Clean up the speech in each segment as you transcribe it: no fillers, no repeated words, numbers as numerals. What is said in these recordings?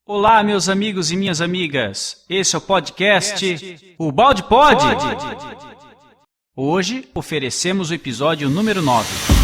Olá, meus amigos e minhas amigas. Esse é o podcast O Balde Pode. Hoje oferecemos o episódio número 9.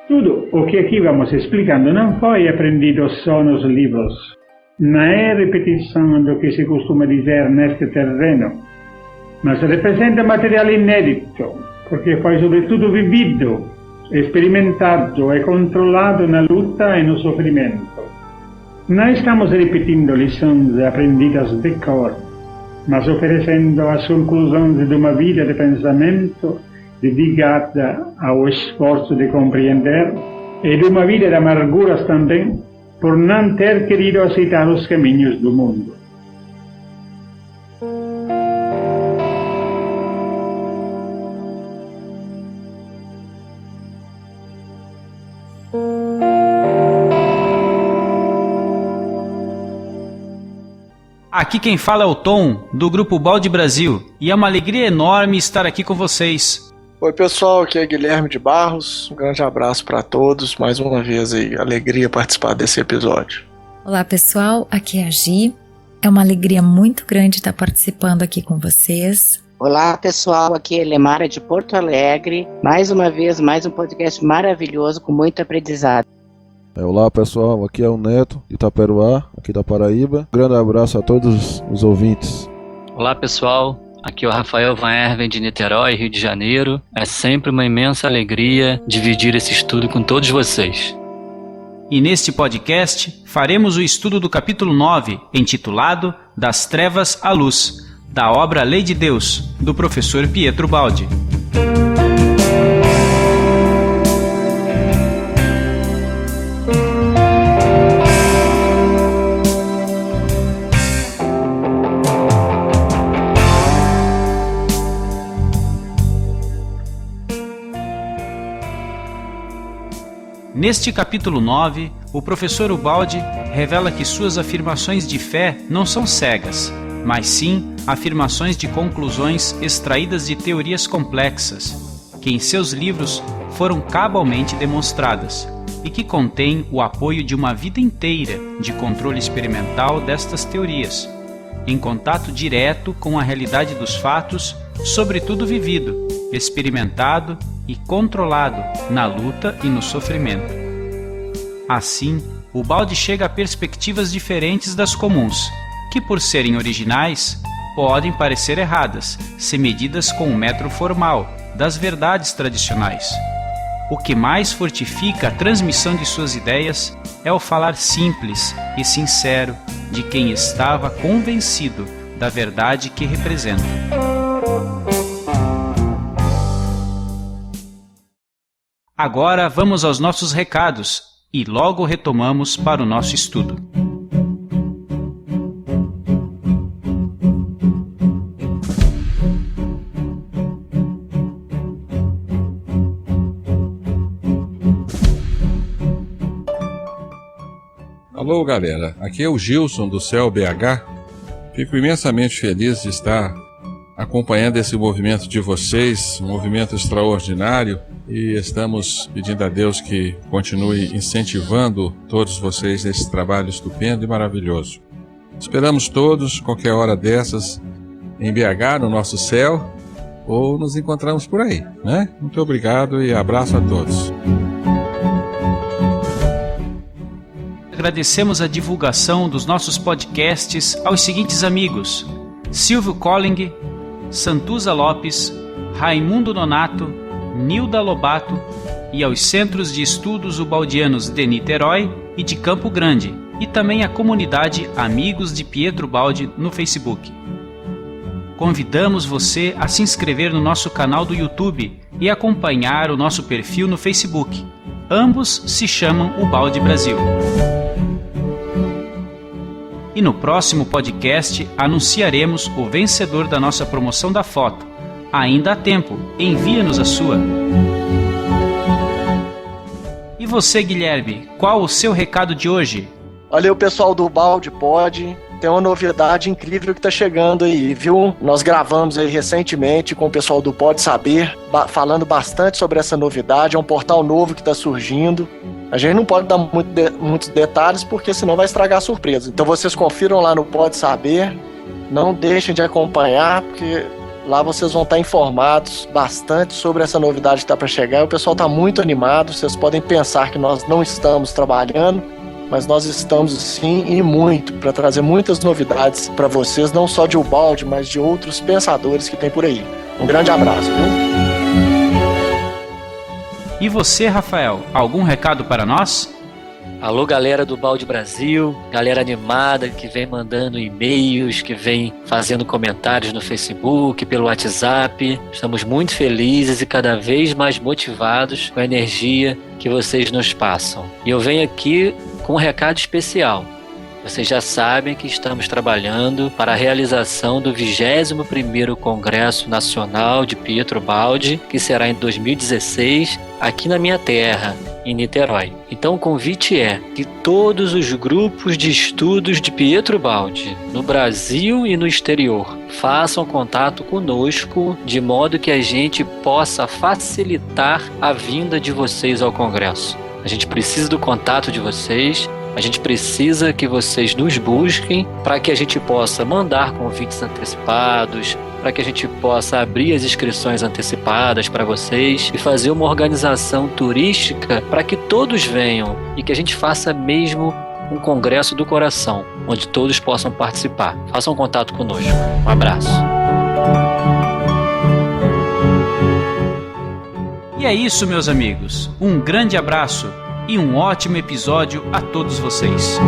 Tudo o que aqui vamos explicando não foi aprendido só nos livros. Não é repetição do que se costuma dizer neste terreno, mas representa material inédito, porque foi sobretudo vivido, experimentado e controlado na luta e no sofrimento. Não estamos repetindo lições aprendidas de cor, mas oferecendo as conclusões de uma vida de pensamento dedicada ao esforço de compreender e de uma vida de amarguras também, por não ter querido aceitar os caminhos do mundo. Aqui quem fala é o Tom, do Grupo Balde Brasil, e é uma alegria enorme estar aqui com vocês. Oi pessoal, aqui é Guilherme de Barros, um grande abraço para todos, mais uma vez aí, alegria participar desse episódio. Olá pessoal, aqui é a Gi, é uma alegria muito grande estar participando aqui com vocês. Olá pessoal, aqui é Lemara de Porto Alegre, mais uma vez, mais um podcast maravilhoso com muito aprendizado. Olá pessoal, aqui é o Neto de Itaperuá, aqui da Paraíba, um grande abraço a todos os ouvintes. Olá pessoal, aqui é o Rafael Van Erven de Niterói, Rio de Janeiro. É sempre uma imensa alegria dividir esse estudo com todos vocês. E neste podcast faremos o estudo do capítulo 9, intitulado Das Trevas à Luz, da obra Lei de Deus, do professor Pietro Baldi. Neste capítulo 9, o professor Ubaldi revela que suas afirmações de fé não são cegas, mas sim afirmações de conclusões extraídas de teorias complexas, que em seus livros foram cabalmente demonstradas, e que contêm o apoio de uma vida inteira de controle experimental destas teorias, em contato direto com a realidade dos fatos, sobretudo vivido, experimentado e controlado na luta e no sofrimento. Assim, o Baldi chega a perspectivas diferentes das comuns, que por serem originais, podem parecer erradas, se medidas com o método formal das verdades tradicionais. O que mais fortifica a transmissão de suas ideias é o falar simples e sincero de quem estava convencido da verdade que representa. Agora vamos aos nossos recados e logo retomamos para o nosso estudo. Alô galera, aqui é o Gilson do Céu BH. Fico imensamente feliz de estar acompanhando esse movimento de vocês, um movimento extraordinário, e estamos pedindo a Deus que continue incentivando todos vocês nesse trabalho estupendo e maravilhoso. Esperamos todos, qualquer hora dessas, em BH, no nosso céu, ou nos encontramos por aí, né? Muito obrigado e abraço a todos. Agradecemos a divulgação dos nossos podcasts aos seguintes amigos: Silvio Colling, Santuza Lopes, Raimundo Nonato, Nilda Lobato e aos Centros de Estudos Ubaldianos de Niterói e de Campo Grande, e também à comunidade Amigos de Pietro Baldi no Facebook. Convidamos você a se inscrever no nosso canal do YouTube e acompanhar o nosso perfil no Facebook. Ambos se chamam Ubaldi Brasil. E no próximo podcast anunciaremos o vencedor da nossa promoção da foto. Ainda há tempo, envia-nos a sua. E você, Guilherme, qual o seu recado de hoje? Olha aí, o pessoal do Ubaldi Pod, tem uma novidade incrível que tá chegando aí, viu? Nós gravamos aí recentemente com o pessoal do Pode Saber, falando bastante sobre essa novidade. É um portal novo que tá surgindo. A gente não pode dar muitos detalhes, porque senão vai estragar a surpresa. Então vocês confiram lá no Pode Saber, não deixem de acompanhar, porque lá vocês vão estar informados bastante sobre essa novidade que está para chegar. O pessoal está muito animado. Vocês podem pensar que nós não estamos trabalhando, mas nós estamos sim, e muito, para trazer muitas novidades para vocês, não só de Ubaldi, mas de outros pensadores que tem por aí. Um grande abraço, viu? E você, Rafael, algum recado para nós? Alô, galera do Ubaldi Brasil, galera animada que vem mandando e-mails, que vem fazendo comentários no Facebook, pelo WhatsApp. Estamos muito felizes e cada vez mais motivados com a energia que vocês nos passam. E eu venho aqui com um recado especial. Vocês já sabem que estamos trabalhando para a realização do 21º Congresso Nacional de Pietro Baldi, que será em 2016, aqui na minha terra, em Niterói. Então o convite é que todos os grupos de estudos de Pietro Baldi, no Brasil e no exterior, façam contato conosco, de modo que a gente possa facilitar a vinda de vocês ao Congresso. A gente precisa do contato de vocês. A gente precisa que vocês nos busquem para que a gente possa mandar convites antecipados, para que a gente possa abrir as inscrições antecipadas para vocês e fazer uma organização turística para que todos venham e que a gente faça mesmo um congresso do coração, onde todos possam participar. Façam contato conosco. Um abraço. E é isso, meus amigos. Um grande abraço e um ótimo episódio a todos vocês.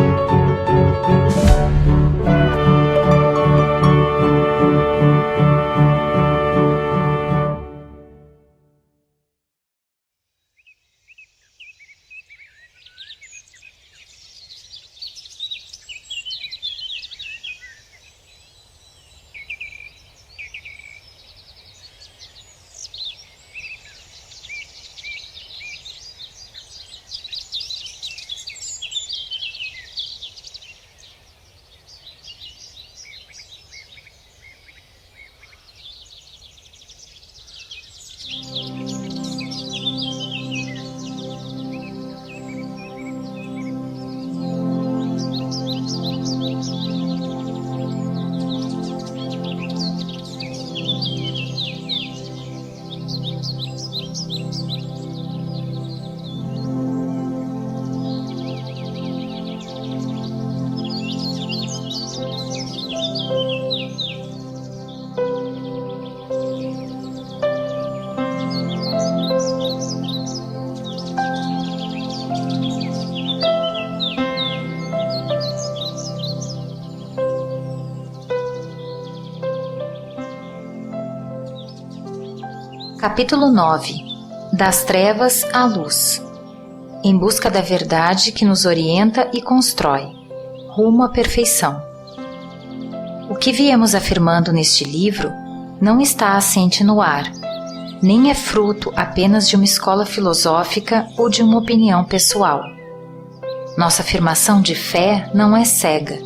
Capítulo 9. Das trevas à luz. Em busca da verdade que nos orienta e constrói, rumo à perfeição. O que viemos afirmando neste livro não está assente no ar, nem é fruto apenas de uma escola filosófica ou de uma opinião pessoal. Nossa afirmação de fé não é cega.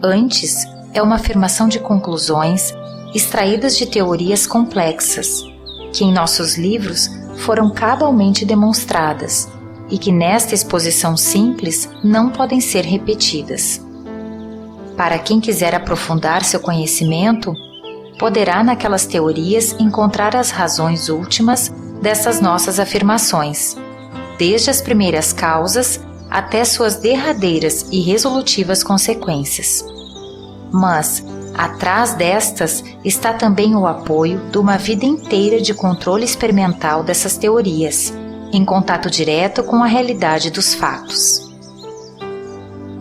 Antes, é uma afirmação de conclusões extraídas de teorias complexas, que em nossos livros foram cabalmente demonstradas e que nesta exposição simples não podem ser repetidas. Para quem quiser aprofundar seu conhecimento, poderá naquelas teorias encontrar as razões últimas dessas nossas afirmações, desde as primeiras causas até suas derradeiras e resolutivas consequências. Mas, Atrás destas está também o apoio de uma vida inteira de controle experimental dessas teorias, em contato direto com a realidade dos fatos.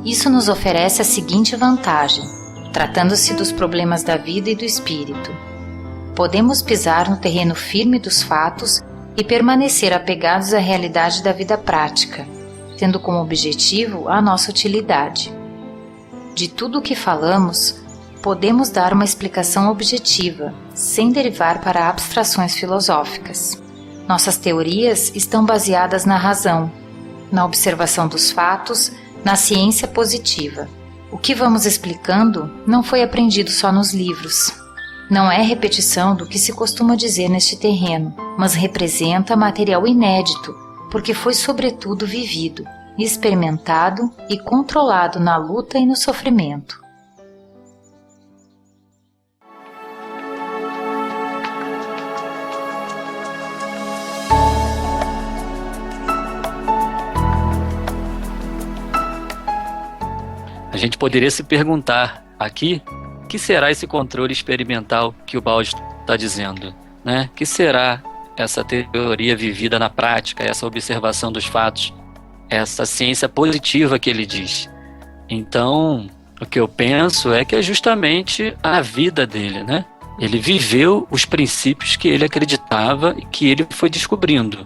Isso nos oferece a seguinte vantagem, tratando-se dos problemas da vida e do espírito. Podemos pisar no terreno firme dos fatos e permanecer apegados à realidade da vida prática, tendo como objetivo a nossa utilidade. De tudo o que falamos, podemos dar uma explicação objetiva, sem derivar para abstrações filosóficas. Nossas teorias estão baseadas na razão, na observação dos fatos, na ciência positiva. O que vamos explicando não foi aprendido só nos livros. Não é repetição do que se costuma dizer neste terreno, mas representa material inédito, porque foi sobretudo vivido, experimentado e controlado na luta e no sofrimento. A gente poderia se perguntar aqui, o que será esse controle experimental que o Baldi está dizendo, né? O que será essa teoria vivida na prática, essa observação dos fatos, essa ciência positiva que ele diz? Então, o que eu penso é que é justamente a vida dele, né? Ele viveu os princípios que ele acreditava e que ele foi descobrindo.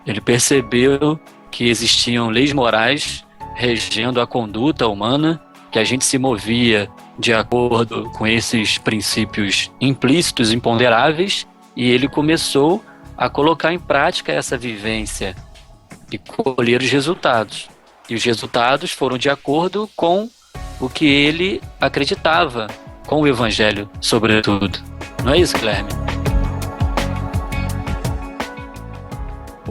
Ele percebeu que existiam leis morais regendo a conduta humana, que a gente se movia de acordo com esses princípios implícitos, imponderáveis, e ele começou a colocar em prática essa vivência e colher os resultados. E os resultados foram de acordo com o que ele acreditava, com o Evangelho, sobretudo. Não é isso, Guilherme?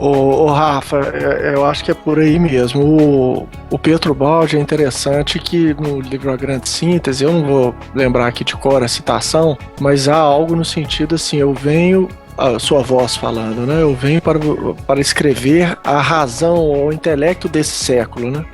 Ô Rafa, eu acho que é por aí mesmo. O Pietro Baldi é interessante que no livro A Grande Síntese, eu não vou lembrar aqui de cor a citação, mas há algo no sentido assim, eu venho, a sua voz falando, né? Eu venho para escrever a razão, o intelecto desse século, né?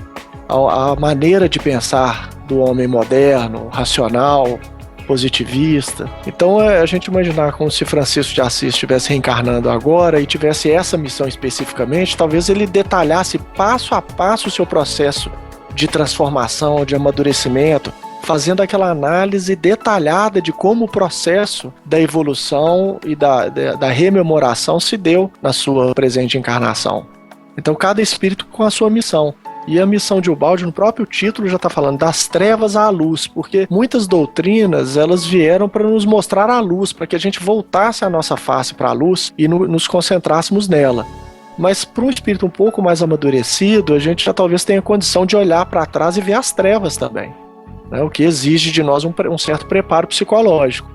A maneira de pensar do homem moderno, racional, positivista. Então a gente imaginar como se Francisco de Assis estivesse reencarnando agora e tivesse essa missão especificamente, talvez ele detalhasse passo a passo o seu processo de transformação, de amadurecimento, fazendo aquela análise detalhada de como o processo da evolução e da rememoração se deu na sua presente encarnação. Então cada espírito com a sua missão. E a missão de Ubaldi, no próprio título, já está falando das trevas à luz, porque muitas doutrinas elas vieram para nos mostrar a luz, para que a gente voltasse a nossa face para a luz e nos concentrássemos nela. Mas para um espírito um pouco mais amadurecido, a gente já talvez tenha condição de olhar para trás e ver as trevas também, né? O que exige de nós um certo preparo psicológico.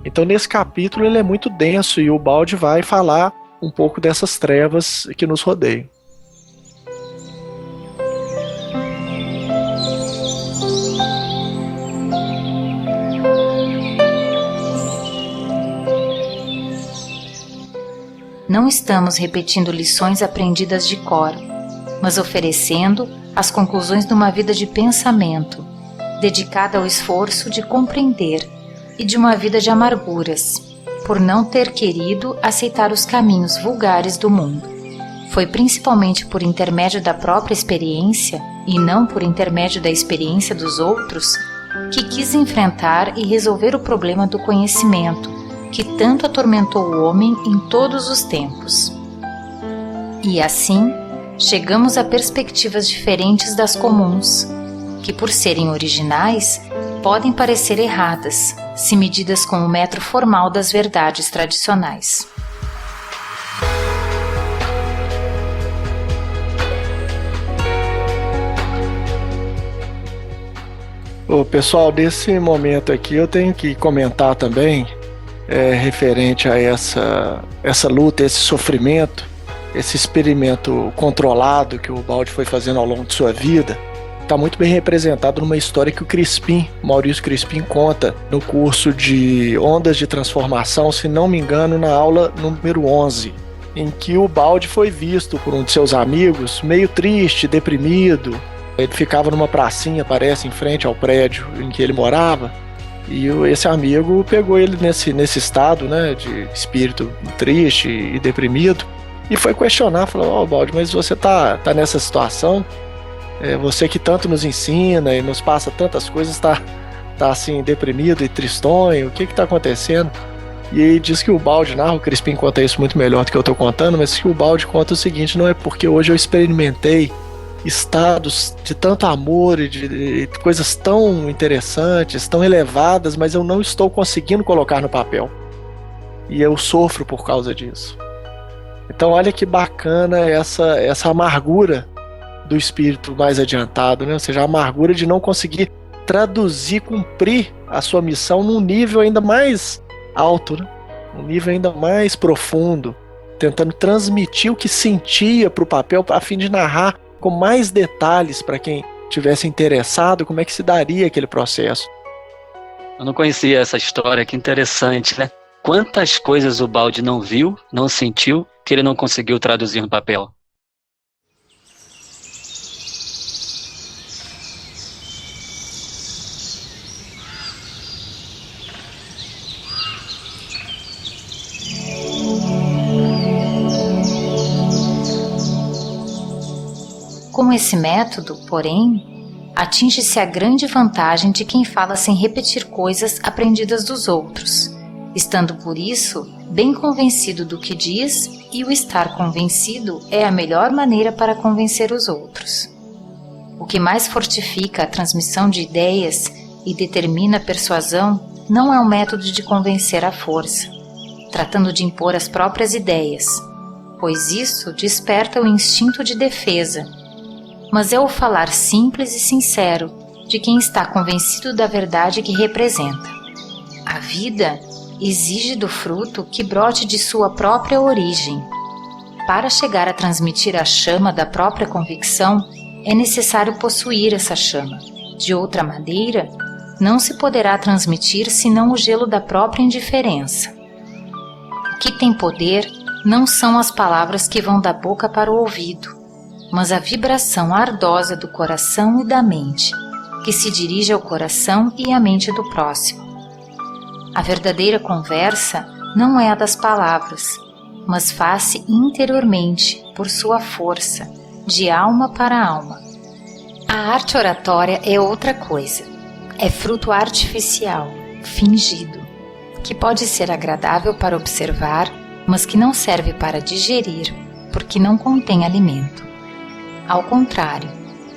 Então nesse capítulo ele é muito denso e o Ubaldi vai falar um pouco dessas trevas que nos rodeiam. Não estamos repetindo lições aprendidas de cor, mas oferecendo as conclusões de uma vida de pensamento, dedicada ao esforço de compreender e de uma vida de amarguras, por não ter querido aceitar os caminhos vulgares do mundo. Foi principalmente por intermédio da própria experiência, e não por intermédio da experiência dos outros, que quis enfrentar e resolver o problema do conhecimento, que tanto atormentou o homem em todos os tempos. E assim, chegamos a perspectivas diferentes das comuns, que por serem originais, podem parecer erradas, se medidas com o metro formal das verdades tradicionais. Ô, pessoal, nesse momento aqui eu tenho que comentar também referente a essa luta, esse sofrimento, esse experimento controlado que o Baldi foi fazendo ao longo de sua vida, está muito bem representado numa história que o Maurício Crispim conta no curso de Ondas de Transformação, se não me engano, na aula número 11, em que o Baldi foi visto por um de seus amigos meio triste, deprimido. Ele ficava numa pracinha, parece, em frente ao prédio em que ele morava, E esse amigo pegou ele nesse estado, né, de espírito triste e deprimido, e foi questionar, falou: Balde, mas você tá nessa situação? Você que tanto nos ensina e nos passa tantas coisas, tá assim, deprimido e tristonho, o que tá acontecendo? E aí diz que o Balde narra, o Crispim conta isso muito melhor do que eu tô contando, mas que o Balde conta o seguinte: não é porque hoje eu experimentei estados de tanto amor e de coisas tão interessantes, tão elevadas, mas eu não estou conseguindo colocar no papel. E eu sofro por causa disso. Então olha que bacana essa amargura do espírito mais adiantado, né? Ou seja, a amargura de não conseguir traduzir, cumprir a sua missão num nível ainda mais alto, né? Um nível ainda mais profundo, tentando transmitir o que sentia para o papel a fim de narrar com mais detalhes para quem tivesse interessado como é que se daria aquele processo. Eu não conhecia essa história, que interessante, né? Quantas coisas o Balde não viu, não sentiu, que ele não conseguiu traduzir no papel. Com esse método, porém, atinge-se a grande vantagem de quem fala sem repetir coisas aprendidas dos outros, estando por isso bem convencido do que diz, e o estar convencido é a melhor maneira para convencer os outros. O que mais fortifica a transmissão de ideias e determina a persuasão não é o método de convencer à força, tratando de impor as próprias ideias, pois isso desperta o instinto de defesa, mas é o falar simples e sincero de quem está convencido da verdade que representa. A vida exige do fruto que brote de sua própria origem. Para chegar a transmitir a chama da própria convicção, é necessário possuir essa chama. De outra maneira, não se poderá transmitir senão o gelo da própria indiferença. O que tem poder não são as palavras que vão da boca para o ouvido, mas a vibração ardosa do coração e da mente, que se dirige ao coração e à mente do próximo. A verdadeira conversa não é a das palavras, mas faz-se interiormente, por sua força, de alma para alma. A arte oratória é outra coisa. É fruto artificial, fingido, que pode ser agradável para observar, mas que não serve para digerir, porque não contém alimento. Ao contrário,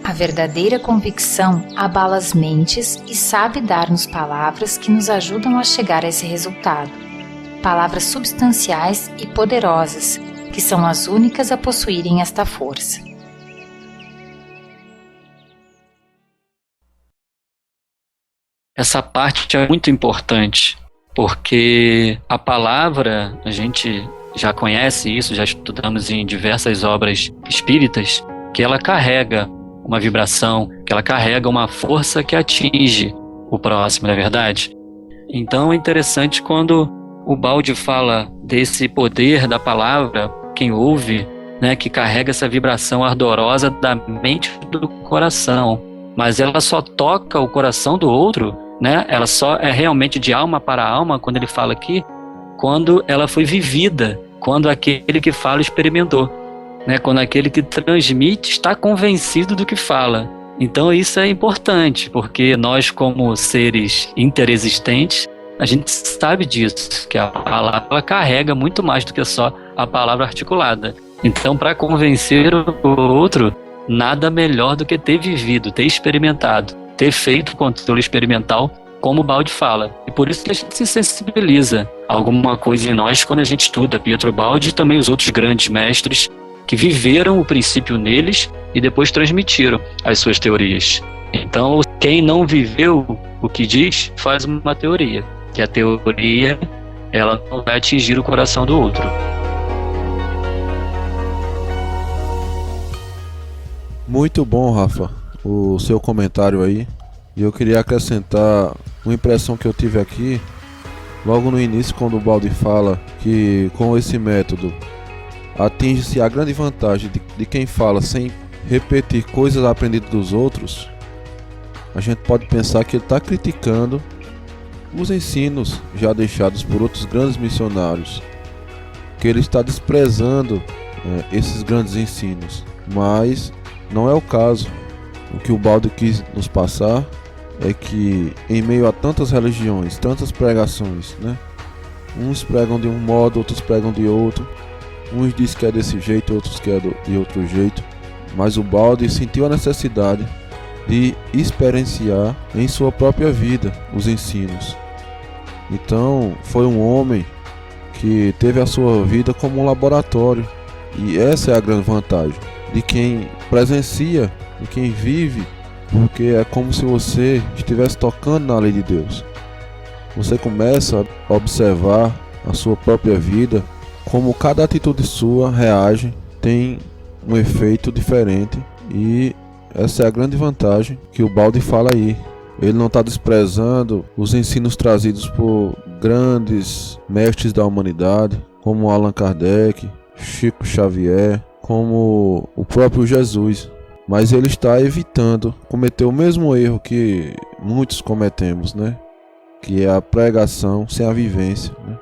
a verdadeira convicção abala as mentes e sabe dar-nos palavras que nos ajudam a chegar a esse resultado. Palavras substanciais e poderosas, que são as únicas a possuírem esta força. Essa parte é muito importante, porque a palavra, a gente já conhece isso, já estudamos em diversas obras espíritas, que ela carrega uma vibração, que ela carrega uma força que atinge o próximo, não é verdade? Então é interessante quando o Balde fala desse poder da palavra, quem ouve, né, que carrega essa vibração ardorosa da mente do coração, mas ela só toca o coração do outro, né? Ela só é realmente de alma para alma, quando ele fala aqui, quando ela foi vivida, quando aquele que fala experimentou. Né, quando aquele que transmite está convencido do que fala. Então isso é importante, porque nós, como seres interexistentes, a gente sabe disso, que a palavra carrega muito mais do que só a palavra articulada. Então, para convencer o outro, nada melhor do que ter vivido, ter experimentado, ter feito o controle experimental, como o Balde fala. E por isso que a gente se sensibiliza a alguma coisa em nós quando a gente estuda Pietro Baldi e também os outros grandes mestres que viveram o princípio neles e depois transmitiram as suas teorias. Então, quem não viveu o que diz, faz uma teoria, que a teoria ela não vai atingir o coração do outro. Muito bom, Rafa, o seu comentário aí. E eu queria acrescentar uma impressão que eu tive aqui, logo no início, quando o Baldi fala que com esse método atinge-se a grande vantagem de quem fala sem repetir coisas aprendidas dos outros. A gente pode pensar que ele está criticando os ensinos já deixados por outros grandes missionários, que ele está desprezando esses grandes ensinos, mas não é o caso. O que o Baldi quis nos passar é que em meio a tantas religiões, tantas pregações, né? Uns pregam de um modo, outros pregam de outro, uns dizem que é desse jeito, outros que é de outro jeito, mas o Baldi sentiu a necessidade de experienciar em sua própria vida os ensinos. Então foi um homem que teve a sua vida como um laboratório, e essa é a grande vantagem de quem presencia, de quem vive, porque é como se você estivesse tocando na lei de Deus. Você começa a observar a sua própria vida, como cada atitude sua reage, tem um efeito diferente, e essa é a grande vantagem que o Baldi fala aí. Ele não está desprezando os ensinos trazidos por grandes mestres da humanidade, como Allan Kardec, Chico Xavier, como o próprio Jesus. Mas ele está evitando cometer o mesmo erro que muitos cometemos, né? Que é a pregação sem a vivência, né?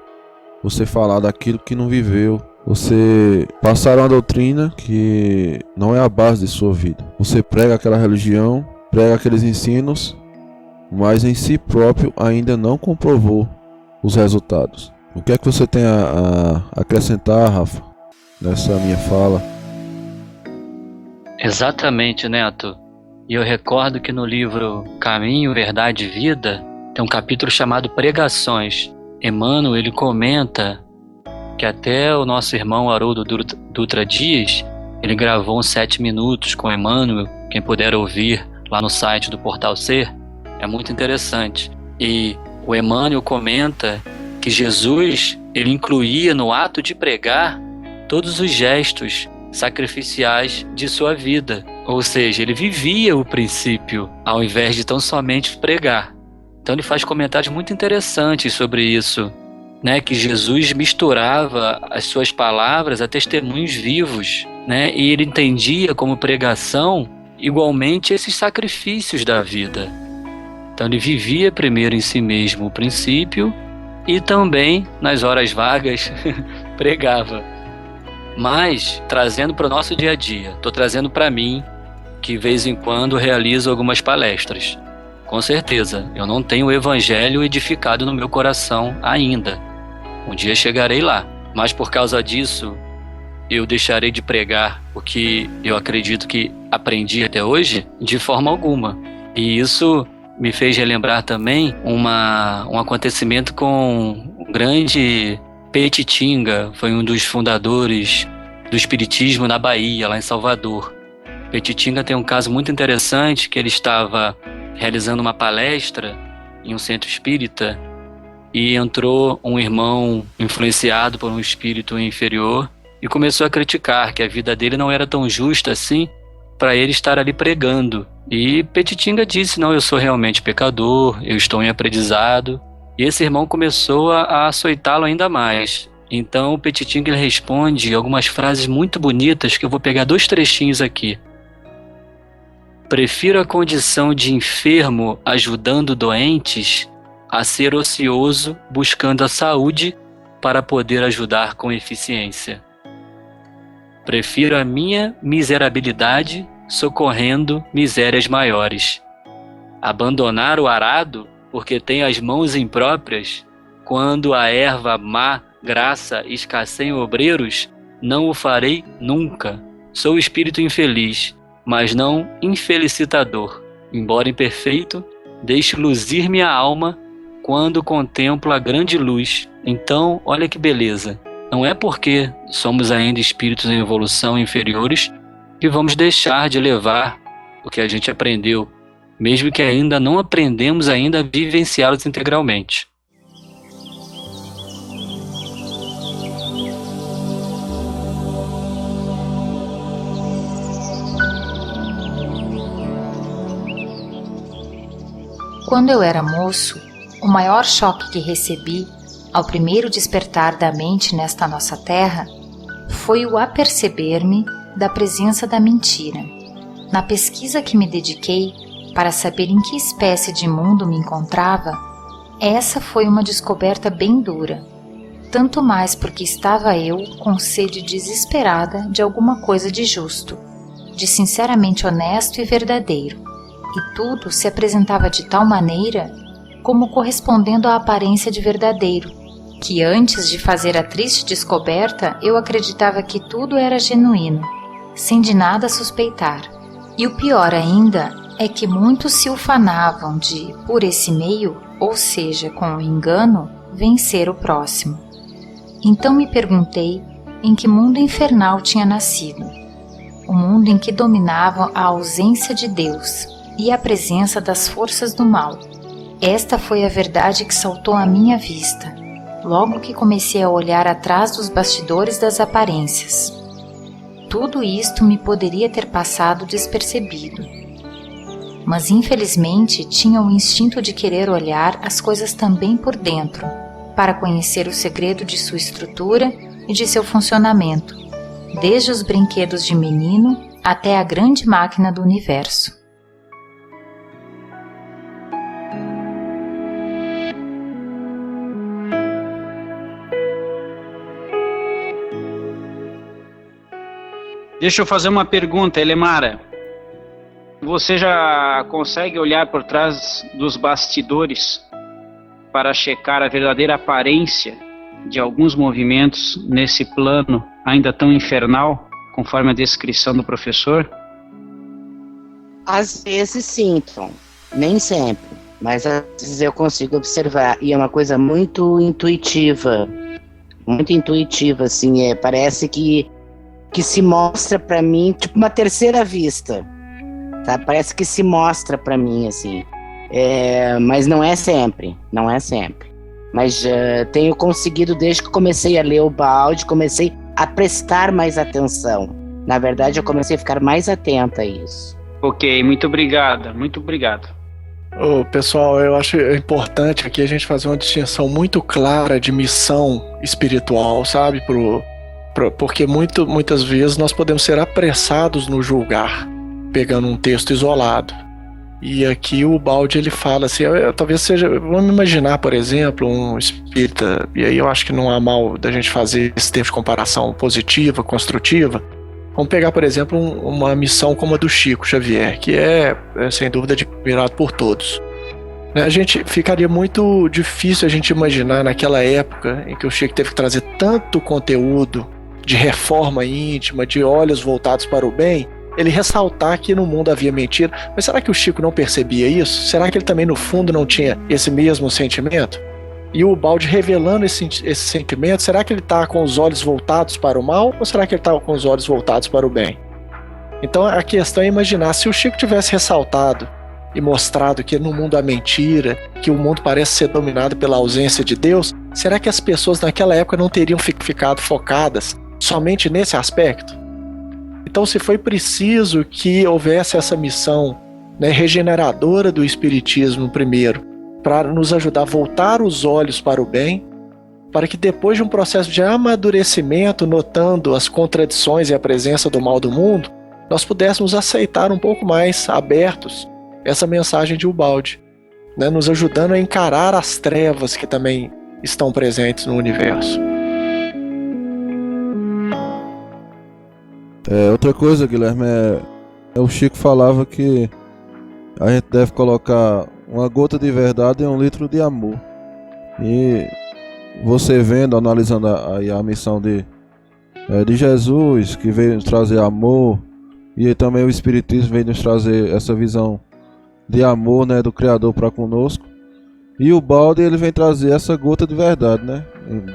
Você falar daquilo que não viveu, você passar uma doutrina que não é a base de sua vida. Você prega aquela religião, prega aqueles ensinos, mas em si próprio ainda não comprovou os resultados. O que é que você tem a acrescentar, Rafa, nessa minha fala? Exatamente, Neto. E eu recordo que no livro Caminho, Verdade e Vida tem um capítulo chamado Pregações. Emmanuel, ele comenta que até o nosso irmão Haroldo Dutra Dias, ele gravou uns 7 minutos com Emmanuel, quem puder ouvir lá no site do Portal Ser, é muito interessante. E o Emmanuel comenta que Jesus, ele incluía no ato de pregar todos os gestos sacrificiais de sua vida. Ou seja, ele vivia o princípio ao invés de tão somente pregar. Então ele faz comentários muito interessantes sobre isso, né? Que Jesus misturava as suas palavras a testemunhos vivos, né? E ele entendia como pregação igualmente esses sacrifícios da vida. Então ele vivia primeiro em si mesmo o princípio e também nas horas vagas pregava. Mas trazendo para o nosso dia a dia, estou trazendo para mim, que de vez em quando realizo algumas palestras. Com certeza, eu não tenho o evangelho edificado no meu coração ainda. Um dia chegarei lá, mas por causa disso, eu deixarei de pregar o que eu acredito que aprendi até hoje? De forma alguma. E isso me fez relembrar também um acontecimento com o grande Petitinga, foi um dos fundadores do Espiritismo na Bahia, lá em Salvador. Petitinga tem um caso muito interessante, que ele estava realizando uma palestra em um centro espírita e entrou um irmão influenciado por um espírito inferior e começou a criticar que a vida dele não era tão justa assim para ele estar ali pregando. E Petitinga disse: não, eu sou realmente pecador, eu estou em aprendizado. E esse irmão começou a açoitá-lo ainda mais. Então o Petitinga, ele responde algumas frases muito bonitas, que eu vou pegar 2 trechinhos aqui. Prefiro a condição de enfermo ajudando doentes a ser ocioso buscando a saúde para poder ajudar com eficiência. Prefiro a minha miserabilidade socorrendo misérias maiores. Abandonar o arado porque tem as mãos impróprias, quando a erva má graça escasseia em obreiros, não o farei nunca. Sou espírito infeliz, mas não infelicitador. Embora imperfeito, deixo luzir minha alma quando contemplo a grande luz. Então, olha que beleza. Não é porque somos ainda espíritos em evolução inferiores que vamos deixar de levar o que a gente aprendeu, mesmo que ainda não aprendemos ainda a vivenciá-los integralmente. Quando eu era moço, o maior choque que recebi ao primeiro despertar da mente nesta nossa terra foi o aperceber-me da presença da mentira. Na pesquisa que me dediquei para saber em que espécie de mundo me encontrava, Essa foi uma descoberta bem dura, tanto mais porque estava eu com sede desesperada de alguma coisa de justo, de sinceramente honesto e verdadeiro, e tudo se apresentava de tal maneira como correspondendo à aparência de verdadeiro, que antes de fazer a triste descoberta eu acreditava que tudo era genuíno, sem de nada suspeitar. E o pior ainda é que muitos se ufanavam de, por esse meio, ou seja, com o engano, vencer o próximo. Então me perguntei em que mundo infernal tinha nascido. O mundo em que dominava a ausência de Deus e a presença das forças do mal. Esta foi a verdade que saltou à minha vista, logo que comecei a olhar atrás dos bastidores das aparências. Tudo isto me poderia ter passado despercebido, mas infelizmente tinha o instinto de querer olhar as coisas também por dentro, para conhecer o segredo de sua estrutura e de seu funcionamento, desde os brinquedos de menino até a grande máquina do universo. Deixa eu fazer uma pergunta, Elemara. Você já consegue olhar por trás dos bastidores para checar a verdadeira aparência de alguns movimentos nesse plano ainda tão infernal, conforme a descrição do professor? Às vezes sim, Tom. Nem sempre. Mas às vezes eu consigo observar. E é uma coisa muito intuitiva. Muito intuitiva, assim. Parece que se mostra pra mim, tipo uma terceira vista, tá? Parece que se mostra pra mim, assim. Mas não é sempre. Mas tenho conseguido, desde que comecei a ler o balde, comecei a prestar mais atenção. Na verdade, eu comecei a ficar mais atenta a isso. Ok, muito obrigado, muito obrigado. Pessoal, eu acho importante aqui a gente fazer uma distinção muito clara de missão espiritual, sabe? Porque muitas vezes nós podemos ser apressados no julgar, pegando um texto isolado. E aqui o Baldi ele fala assim, talvez seja, vamos imaginar, por exemplo, um espírita, e aí eu acho que não há mal da gente fazer esse tipo de comparação positiva, construtiva. Vamos pegar, por exemplo, uma missão como a do Chico Xavier, que é sem dúvida admirado por todos. A gente ficaria muito difícil a gente imaginar naquela época em que o Chico teve que trazer tanto conteúdo de reforma íntima, de olhos voltados para o bem, ele ressaltar que no mundo havia mentira. Mas será que o Chico não percebia isso? Será que ele também no fundo não tinha esse mesmo sentimento? E o Baldi revelando esse sentimento, será que ele está com os olhos voltados para o mal ou será que ele está com os olhos voltados para o bem? Então a questão é imaginar, se o Chico tivesse ressaltado e mostrado que no mundo há mentira, que o mundo parece ser dominado pela ausência de Deus, será que as pessoas naquela época não teriam ficado focadas somente nesse aspecto? Então, se foi preciso que houvesse essa missão, regeneradora do Espiritismo primeiro, para nos ajudar a voltar os olhos para o bem, para que depois de um processo de amadurecimento, notando as contradições e a presença do mal do mundo, nós pudéssemos aceitar um pouco mais abertos essa mensagem de Ubaldi, nos ajudando a encarar as trevas que também estão presentes no universo. Outra coisa, Guilherme, o Chico falava que a gente deve colocar uma gota de verdade em 1 litro de amor. E você vendo, analisando a missão de Jesus, que veio nos trazer amor, e também o Espiritismo veio nos trazer essa visão de amor, do Criador para conosco. E o Baldi, ele vem trazer essa gota de verdade,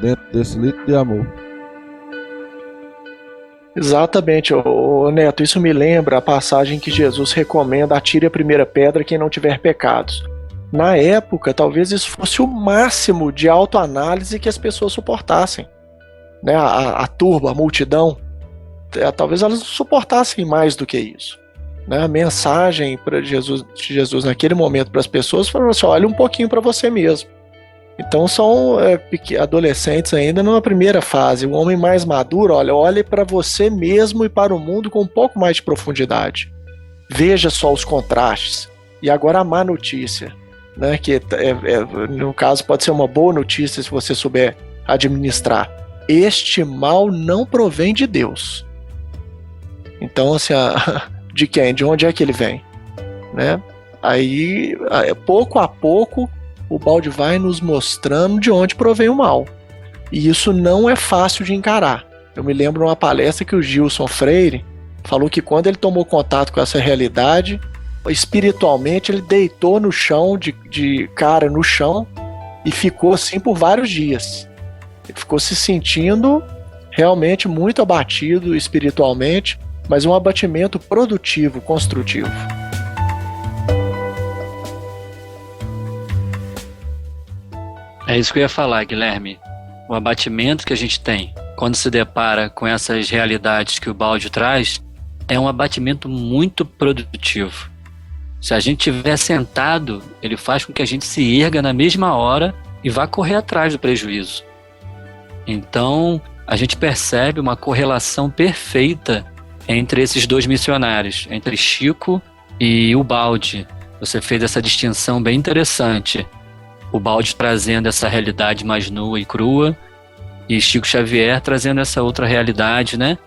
dentro desse litro de amor. Exatamente, Neto, isso me lembra a passagem que Jesus recomenda: atire a primeira pedra quem não tiver pecados. Na época, talvez isso fosse o máximo de autoanálise que as pessoas suportassem. A turba, a multidão, talvez elas não suportassem mais do que isso. A mensagem de Jesus naquele momento para as pessoas foi assim: olha um pouquinho para você mesmo. Então são adolescentes ainda numa primeira fase. O homem mais maduro, olhe para você mesmo e para o mundo com um pouco mais de profundidade. Veja só os contrastes. E agora a má notícia. né, que no caso pode ser uma boa notícia se você souber administrar. Este mal não provém de Deus. Então, assim, de quem? De onde é que ele vem? Né? Aí, pouco a pouco, o balde vai nos mostrando de onde provém o mal. E isso não é fácil de encarar. Eu me lembro de uma palestra que o Gilson Freire falou que quando ele tomou contato com essa realidade, espiritualmente ele deitou no chão, de cara no chão, e ficou assim por vários dias. Ele ficou se sentindo realmente muito abatido espiritualmente, mas um abatimento produtivo, construtivo. É isso que eu ia falar, Guilherme. O abatimento que a gente tem quando se depara com essas realidades que o balde traz é um abatimento muito produtivo. Se a gente estiver sentado, ele faz com que a gente se erga na mesma hora e vá correr atrás do prejuízo. Então, a gente percebe uma correlação perfeita entre esses dois missionários, entre Chico e o balde. Você fez essa distinção bem interessante. O balde trazendo essa realidade mais nua e crua, e Chico Xavier trazendo essa outra realidade, né?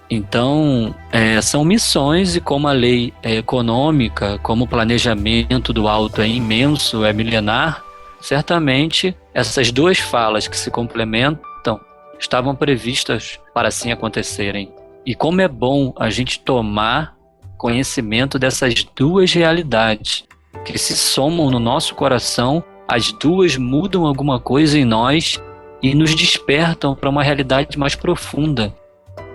Então, são missões, e como a lei é econômica, como o planejamento do alto é imenso, é milenar, certamente essas duas falas que se complementam estavam previstas para assim acontecerem. E como é bom a gente tomar conhecimento dessas duas realidades, que se somam no nosso coração, as duas mudam alguma coisa em nós e nos despertam para uma realidade mais profunda.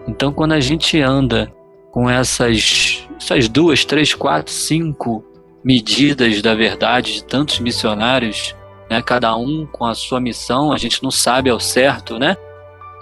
Então, quando a gente anda com essas 2, 3, 4, 5 medidas da verdade de tantos missionários, né, cada um com a sua missão, a gente não sabe ao certo, né,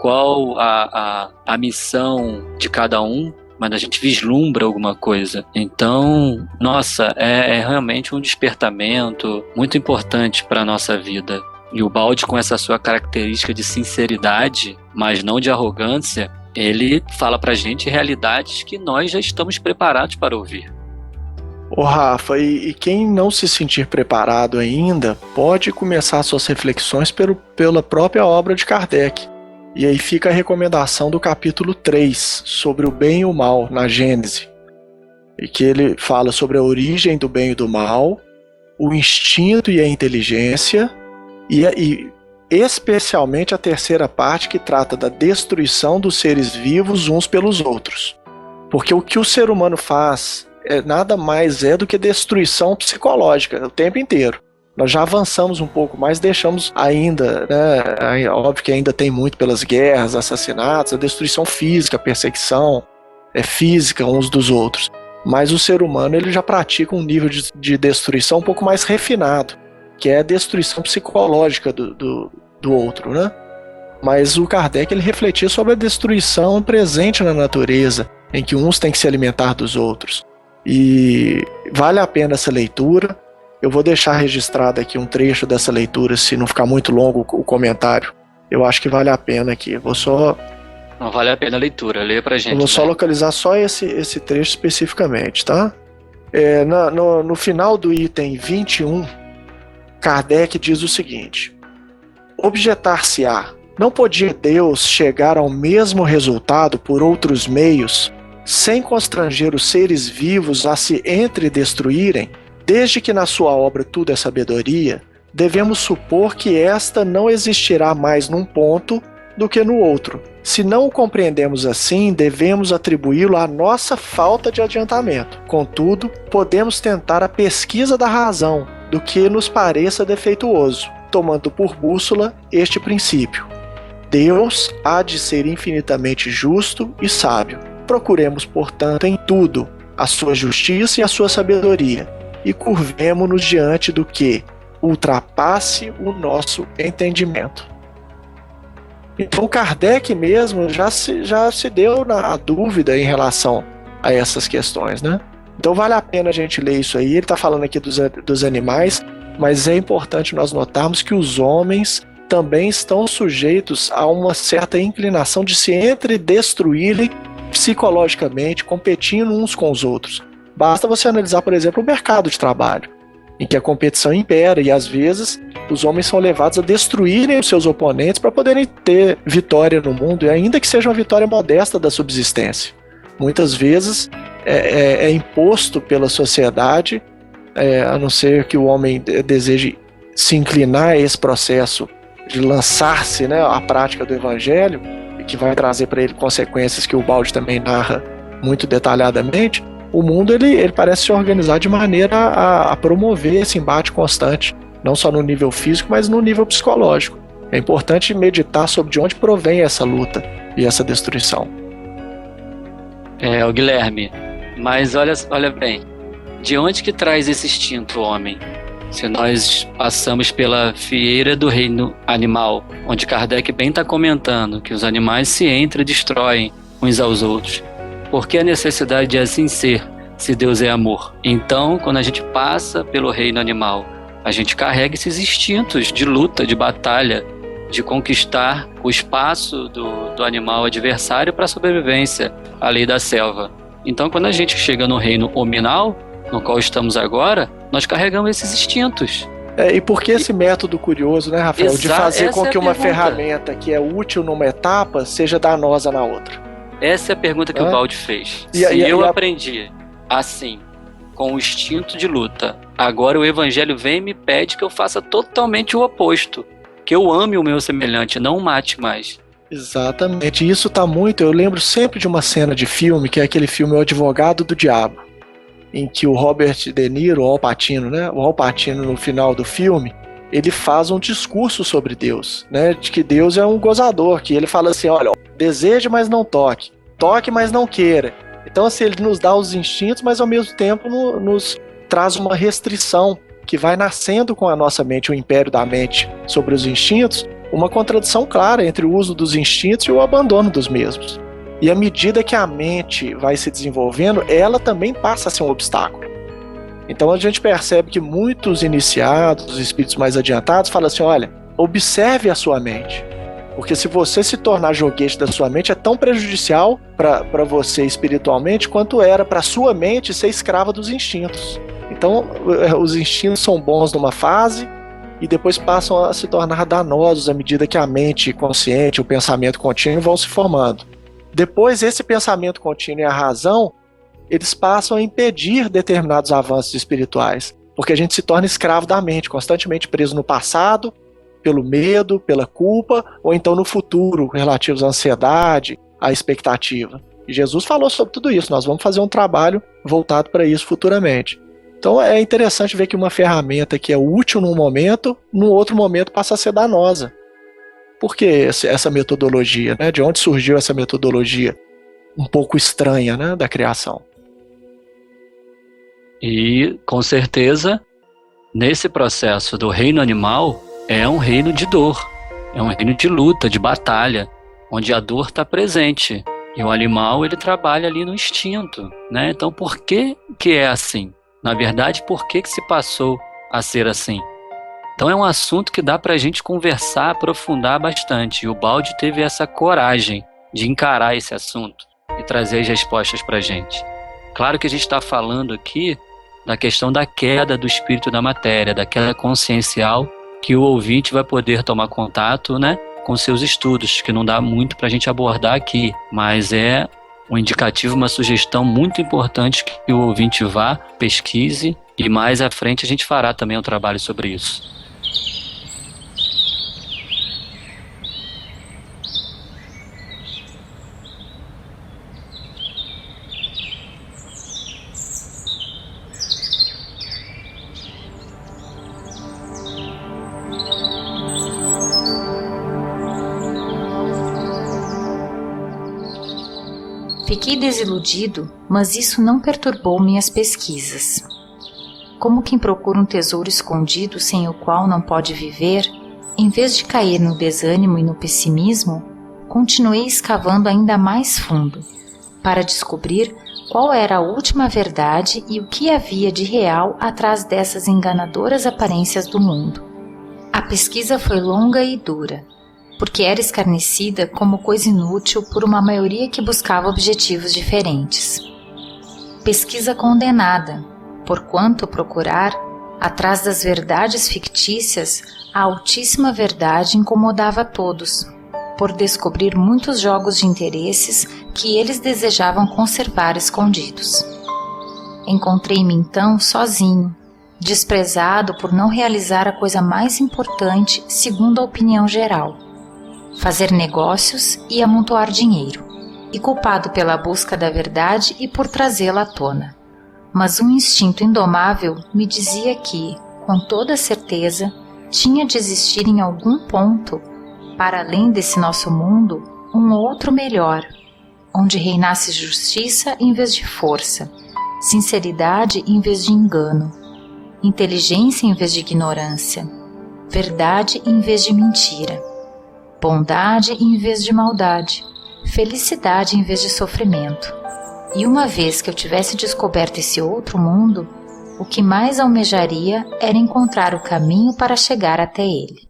qual a missão de cada um, mas a gente vislumbra alguma coisa. Então, nossa, é realmente um despertamento muito importante para a nossa vida. E o balde, com essa sua característica de sinceridade, mas não de arrogância, ele fala pra gente realidades que nós já estamos preparados para ouvir. Ô Rafa, e quem não se sentir preparado ainda, pode começar suas reflexões pela própria obra de Kardec. E aí fica a recomendação do capítulo 3, sobre o bem e o mal, na Gênese. E que ele fala sobre a origem do bem e do mal, o instinto e a inteligência, e especialmente a terceira parte, que trata da destruição dos seres vivos uns pelos outros. Porque o que o ser humano faz nada mais do que destruição psicológica o tempo inteiro. Nós já avançamos um pouco, mas deixamos ainda, né, óbvio que ainda tem muito pelas guerras, assassinatos, a destruição física, a perseguição física uns dos outros. Mas o ser humano ele já pratica um nível de destruição um pouco mais refinado, que é a destruição psicológica do outro, né? Mas o Kardec ele refletia sobre a destruição presente na natureza, em que uns têm que se alimentar dos outros. E vale a pena essa leitura. Eu vou deixar registrado aqui um trecho dessa leitura, se não ficar muito longo o comentário. Eu acho que vale a pena aqui. Não vale a pena a leitura, lê pra gente. Eu vou só localizar só esse trecho especificamente, tá? No final do item 21, Kardec diz o seguinte: objetar-se-á, não podia Deus chegar ao mesmo resultado por outros meios, sem constranger os seres vivos a se entredestruírem? Desde que na sua obra tudo é sabedoria, devemos supor que esta não existirá mais num ponto do que no outro. Se não o compreendemos assim, devemos atribuí-lo à nossa falta de adiantamento. Contudo, podemos tentar a pesquisa da razão do que nos pareça defeituoso, tomando por bússola este princípio: Deus há de ser infinitamente justo e sábio. Procuremos, portanto, em tudo a sua justiça e a sua sabedoria, e curvemo-nos diante do que ultrapasse o nosso entendimento. Então Kardec mesmo já se deu na dúvida em relação a essas questões, né? Então vale a pena a gente ler isso aí. Ele está falando aqui dos animais, mas é importante nós notarmos que os homens também estão sujeitos a uma certa inclinação de se entredestruírem psicologicamente, competindo uns com os outros. Basta você analisar, por exemplo, o mercado de trabalho. em que a competição impera e às vezes os homens são levados a destruírem os seus oponentes para poderem ter vitória no mundo, e ainda que seja uma vitória modesta da subsistência. Muitas vezes é imposto pela sociedade, a não ser que o homem deseje se inclinar a esse processo de lançar-se, né, à prática do evangelho, e que vai trazer para ele consequências que o Baldi também narra muito detalhadamente. O mundo ele parece se organizar de maneira a promover esse embate constante, não só no nível físico, mas no nível psicológico. É importante meditar sobre de onde provém essa luta e essa destruição. O Guilherme, mas olha bem, de onde que traz esse instinto, homem? Se nós passamos pela fieira do reino animal, onde Kardec bem está comentando que os animais se entram e destroem uns aos outros, por que a necessidade de assim ser, se Deus é amor? Então, quando a gente passa pelo reino animal, a gente carrega esses instintos de luta, de batalha, de conquistar o espaço do animal adversário para a sobrevivência, a lei da selva. Então, quando a gente chega no reino hominal, no qual estamos agora, nós carregamos esses instintos. E por que esse método curioso, né, Rafael, de fazer com que uma ferramenta que é útil numa etapa seja danosa na outra? Essa é a pergunta que o Baldi fez. Se eu aprendi assim, com o instinto de luta, agora o evangelho vem e me pede que eu faça totalmente o oposto, que eu ame o meu semelhante, não o mate mais. Exatamente, isso tá muito, eu lembro sempre de uma cena de filme, que é aquele filme O Advogado do Diabo, em que o Robert De Niro, o Al Pacino, né, o Al Pacino no final do filme, ele faz um discurso sobre Deus, né, de que Deus é um gozador, que ele fala assim, olha, deseje, mas não toque, toque, mas não queira. Então, assim, ele nos dá os instintos, mas ao mesmo tempo nos traz uma restrição que vai nascendo com a nossa mente, o império da mente sobre os instintos, uma contradição clara entre o uso dos instintos e o abandono dos mesmos. E à medida que a mente vai se desenvolvendo, ela também passa a ser um obstáculo. Então a gente percebe que muitos iniciados, os espíritos mais adiantados, falam assim, olha, observe a sua mente. Porque se você se tornar joguete da sua mente, é tão prejudicial para você espiritualmente quanto era para sua mente ser escrava dos instintos. Então, os instintos são bons numa fase e depois passam a se tornar danosos à medida que a mente consciente, o pensamento contínuo vão se formando. Depois, esse pensamento contínuo e a razão, eles passam a impedir determinados avanços espirituais, porque a gente se torna escravo da mente, constantemente preso no passado, pelo medo, pela culpa, ou então no futuro, relativos à ansiedade, à expectativa. E Jesus falou sobre tudo isso, nós vamos fazer um trabalho voltado para isso futuramente. Então é interessante ver que uma ferramenta que é útil num momento, num outro momento passa a ser danosa. Por que essa metodologia, né? De onde surgiu essa metodologia um pouco estranha, né, da criação? E, com certeza, nesse processo do reino animal, é um reino de dor, é um reino de luta, de batalha, onde a dor está presente. E o animal, ele trabalha ali no instinto, né? Então, por que é assim? Na verdade, por que se passou a ser assim? Então, é um assunto que dá para a gente conversar, aprofundar bastante. E o Baldi teve essa coragem de encarar esse assunto e trazer as respostas para a gente. Claro que a gente está falando aqui da questão da queda do espírito da matéria, da queda consciencial, que o ouvinte vai poder tomar contato, né, com seus estudos, que não dá muito para a gente abordar aqui, mas é um indicativo, uma sugestão muito importante que o ouvinte vá, pesquise, e mais à frente a gente fará também um trabalho sobre isso. Fiquei desiludido, mas isso não perturbou minhas pesquisas. Como quem procura um tesouro escondido sem o qual não pode viver, em vez de cair no desânimo e no pessimismo, continuei escavando ainda mais fundo, para descobrir qual era a última verdade e o que havia de real atrás dessas enganadoras aparências do mundo. A pesquisa foi longa e dura, porque era escarnecida como coisa inútil por uma maioria que buscava objetivos diferentes. Pesquisa condenada, porquanto procurar Atrás das verdades fictícias, a altíssima verdade incomodava a todos, por descobrir muitos jogos de interesses que eles desejavam conservar escondidos. Encontrei-me então sozinho, desprezado por não realizar a coisa mais importante segundo a opinião geral: fazer negócios e amontoar dinheiro, e culpado pela busca da verdade e por trazê-la à tona. Mas um instinto indomável me dizia que, com toda certeza, tinha de existir em algum ponto, para além desse nosso mundo, um outro melhor, onde reinasse justiça em vez de força, sinceridade em vez de engano, inteligência em vez de ignorância, verdade em vez de mentira, bondade em vez de maldade, felicidade em vez de sofrimento. E uma vez que eu tivesse descoberto esse outro mundo, o que mais almejaria era encontrar o caminho para chegar até ele.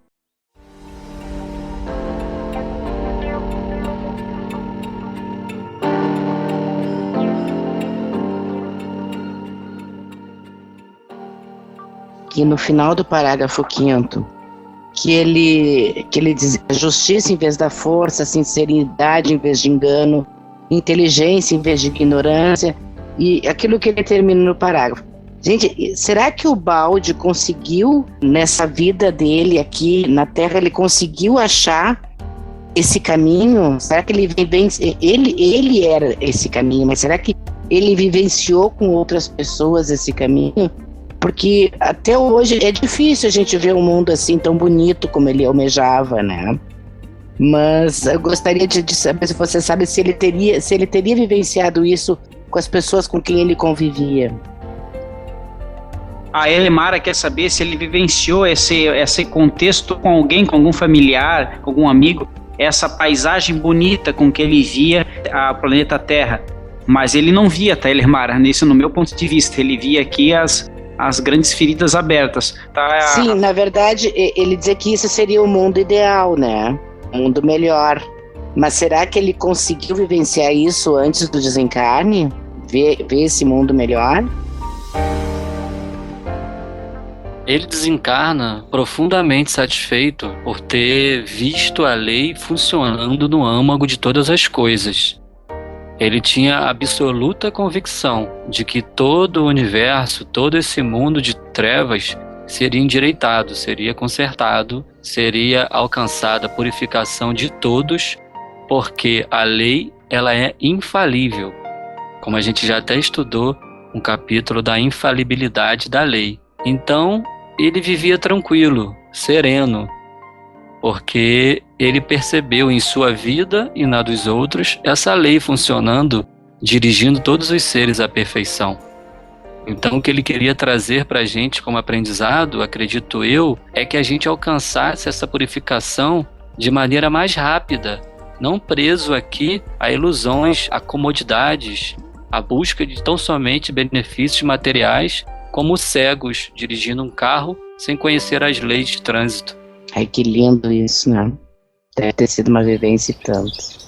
Que no final do parágrafo 5º, que ele diz a justiça em vez da força, sinceridade em vez de engano, inteligência em vez de ignorância, e aquilo que ele termina no parágrafo. Gente, será que o Balde conseguiu, nessa vida dele aqui na Terra, ele conseguiu achar esse caminho? Será que ele era esse caminho, mas será que ele vivenciou com outras pessoas esse caminho? Porque até hoje é difícil a gente ver um mundo assim tão bonito como ele almejava, né? Mas eu gostaria de saber se você sabe se ele teria vivenciado isso com as pessoas com quem ele convivia. A Elemara quer saber se ele vivenciou esse contexto com alguém, com algum familiar, com algum amigo, essa paisagem bonita com que ele via o planeta Terra. Mas ele não via, tá, Elemara? Nisso, no meu ponto de vista, ele via aqui as grandes feridas abertas. Tá? Sim, na verdade, ele dizia que isso seria o mundo ideal, né? Um mundo melhor. Mas será que ele conseguiu vivenciar isso antes do desencarne? Ver esse mundo melhor? Ele desencarna profundamente satisfeito por ter visto a lei funcionando no âmago de todas as coisas. Ele tinha absoluta convicção de que todo o universo, todo esse mundo de trevas seria endireitado, seria consertado, seria alcançada a purificação de todos, porque a lei ela é infalível. Como a gente já até estudou um capítulo da infalibilidade da lei. Então, ele vivia tranquilo, sereno, porque ele percebeu em sua vida e na dos outros essa lei funcionando, dirigindo todos os seres à perfeição. Então o que ele queria trazer para a gente como aprendizado, acredito eu, é que a gente alcançasse essa purificação de maneira mais rápida, não preso aqui a ilusões, a comodidades, a busca de tão somente benefícios materiais, como cegos dirigindo um carro sem conhecer as leis de trânsito. Ai, que lindo isso, né? Deve ter sido uma vivência e tanto.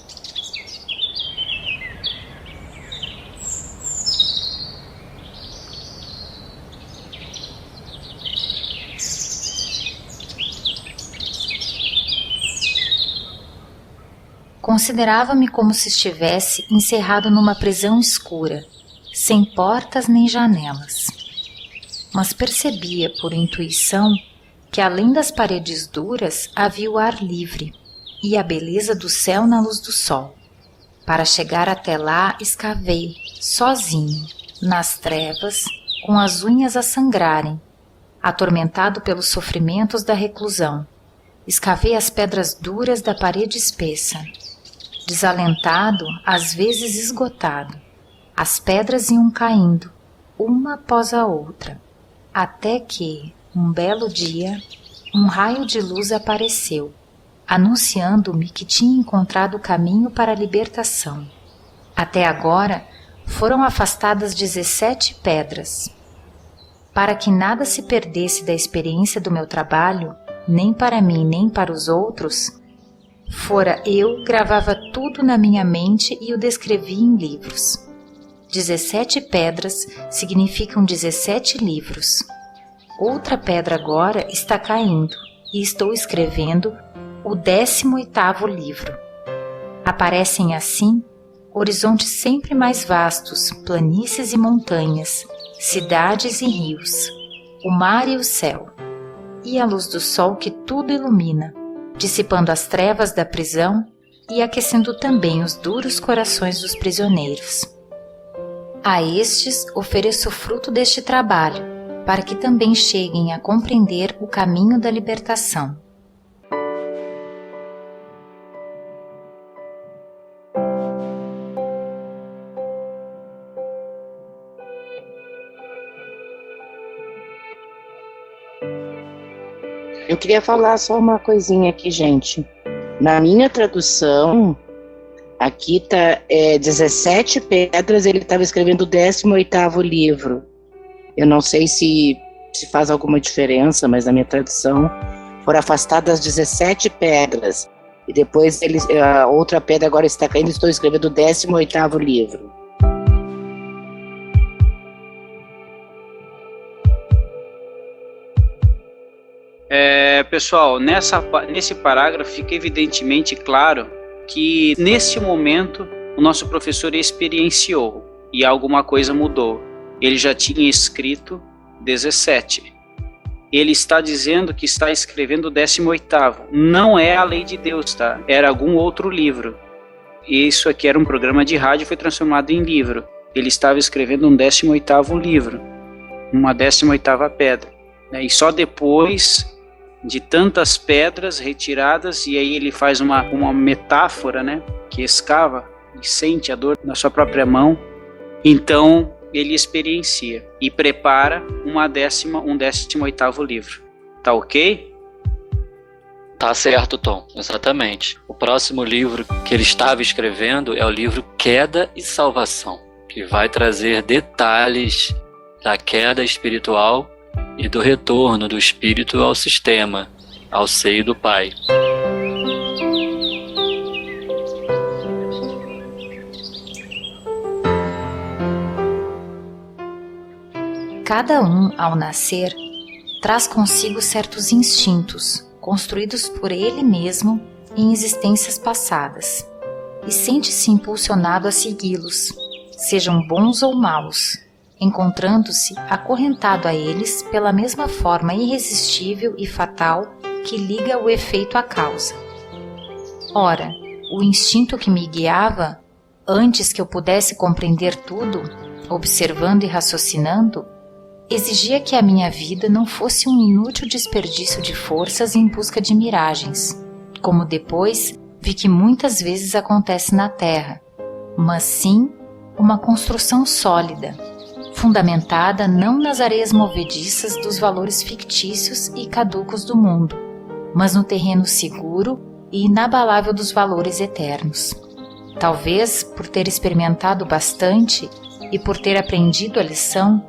Considerava-me como se estivesse encerrado numa prisão escura, sem portas nem janelas. Mas percebia, por intuição, que além das paredes duras havia o ar livre e a beleza do céu na luz do sol. Para chegar até lá, escavei, sozinho, nas trevas, com as unhas a sangrarem, atormentado pelos sofrimentos da reclusão. Escavei as pedras duras da parede espessa. Desalentado, às vezes esgotado, as pedras iam caindo, uma após a outra, até que, um belo dia, um raio de luz apareceu, anunciando-me que tinha encontrado o caminho para a libertação. Até agora, foram afastadas 17 pedras. Para que nada se perdesse da experiência do meu trabalho, nem para mim nem para os outros, fora eu gravava tudo na minha mente e o descrevia em livros. 17 pedras significam 17 livros. outra pedra agora está caindo e estou escrevendo o 18º livro. Aparecem assim horizontes sempre mais vastos, planícies e montanhas, cidades e rios, o mar e o céu, e a luz do sol que tudo ilumina, dissipando as trevas da prisão e aquecendo também os duros corações dos prisioneiros. A estes ofereço o fruto deste trabalho, para que também cheguem a compreender o caminho da libertação. Eu queria falar só uma coisinha aqui, gente. Na minha tradução, aqui tá 17 pedras, ele estava escrevendo o 18º livro. Eu não sei se faz alguma diferença, mas na minha tradução foram afastadas 17 pedras. E depois a outra pedra agora está caindo, estou escrevendo o 18º livro. Pessoal, nesse parágrafo fica evidentemente claro que neste momento o nosso professor experienciou e alguma coisa mudou. Ele já tinha escrito 17. Ele está dizendo que está escrevendo o 18º. Não é a lei de Deus, tá? Era algum outro livro. Isso aqui era um programa de rádio e foi transformado em livro. Ele estava escrevendo um 18º livro, uma 18ª pedra. E só depois de tantas pedras retiradas, e aí ele faz uma metáfora, né, que escava e sente a dor na sua própria mão, então ele experiencia e prepara um 18º livro. Tá ok? Tá certo, Tom, exatamente. O próximo livro que ele estava escrevendo é o livro Queda e Salvação, que vai trazer detalhes da queda espiritual e do retorno do espírito ao sistema, ao seio do Pai. Cada um, ao nascer, traz consigo certos instintos, construídos por ele mesmo em existências passadas, e sente-se impulsionado a segui-los, sejam bons ou maus, encontrando-se acorrentado a eles pela mesma forma irresistível e fatal que liga o efeito à causa. Ora, o instinto que me guiava, antes que eu pudesse compreender tudo, observando e raciocinando, exigia que a minha vida não fosse um inútil desperdício de forças em busca de miragens, como depois vi que muitas vezes acontece na Terra, mas sim uma construção sólida, fundamentada não nas areias movediças dos valores fictícios e caducos do mundo, mas no terreno seguro e inabalável dos valores eternos. Talvez por ter experimentado bastante e por ter aprendido a lição,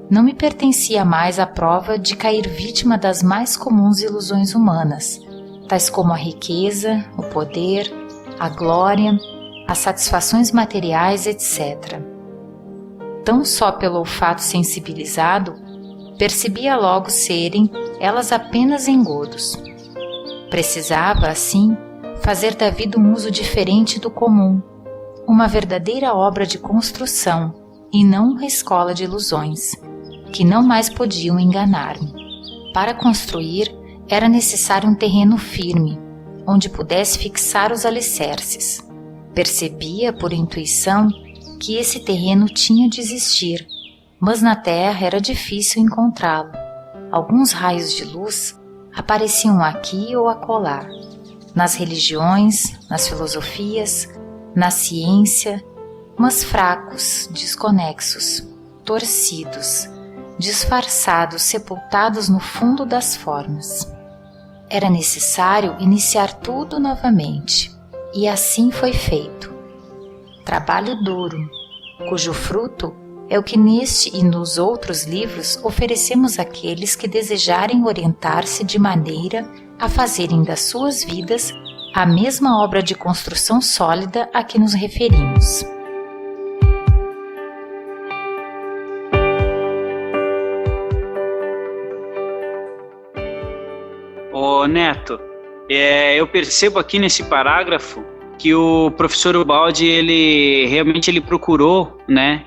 não me pertencia mais a prova de cair vítima das mais comuns ilusões humanas, tais como a riqueza, o poder, a glória, as satisfações materiais, etc. Tão só pelo olfato sensibilizado, percebia logo serem elas apenas engodos. Precisava, assim, fazer da vida um uso diferente do comum, uma verdadeira obra de construção e não uma escola de ilusões, que não mais podiam enganar-me. Para construir, era necessário um terreno firme, onde pudesse fixar os alicerces. Percebia, por intuição, que esse terreno tinha de existir, mas na terra era difícil encontrá-lo. Alguns raios de luz apareciam aqui ou acolá, nas religiões, nas filosofias, na ciência, mas fracos, desconexos, torcidos, disfarçados, sepultados no fundo das formas. Era necessário iniciar tudo novamente, e assim foi feito. Trabalho duro, cujo fruto é o que neste e nos outros livros oferecemos àqueles que desejarem orientar-se de maneira a fazerem das suas vidas a mesma obra de construção sólida a que nos referimos. Ô Neto, eu percebo aqui nesse parágrafo que o professor Ubaldi, ele realmente procurou, né,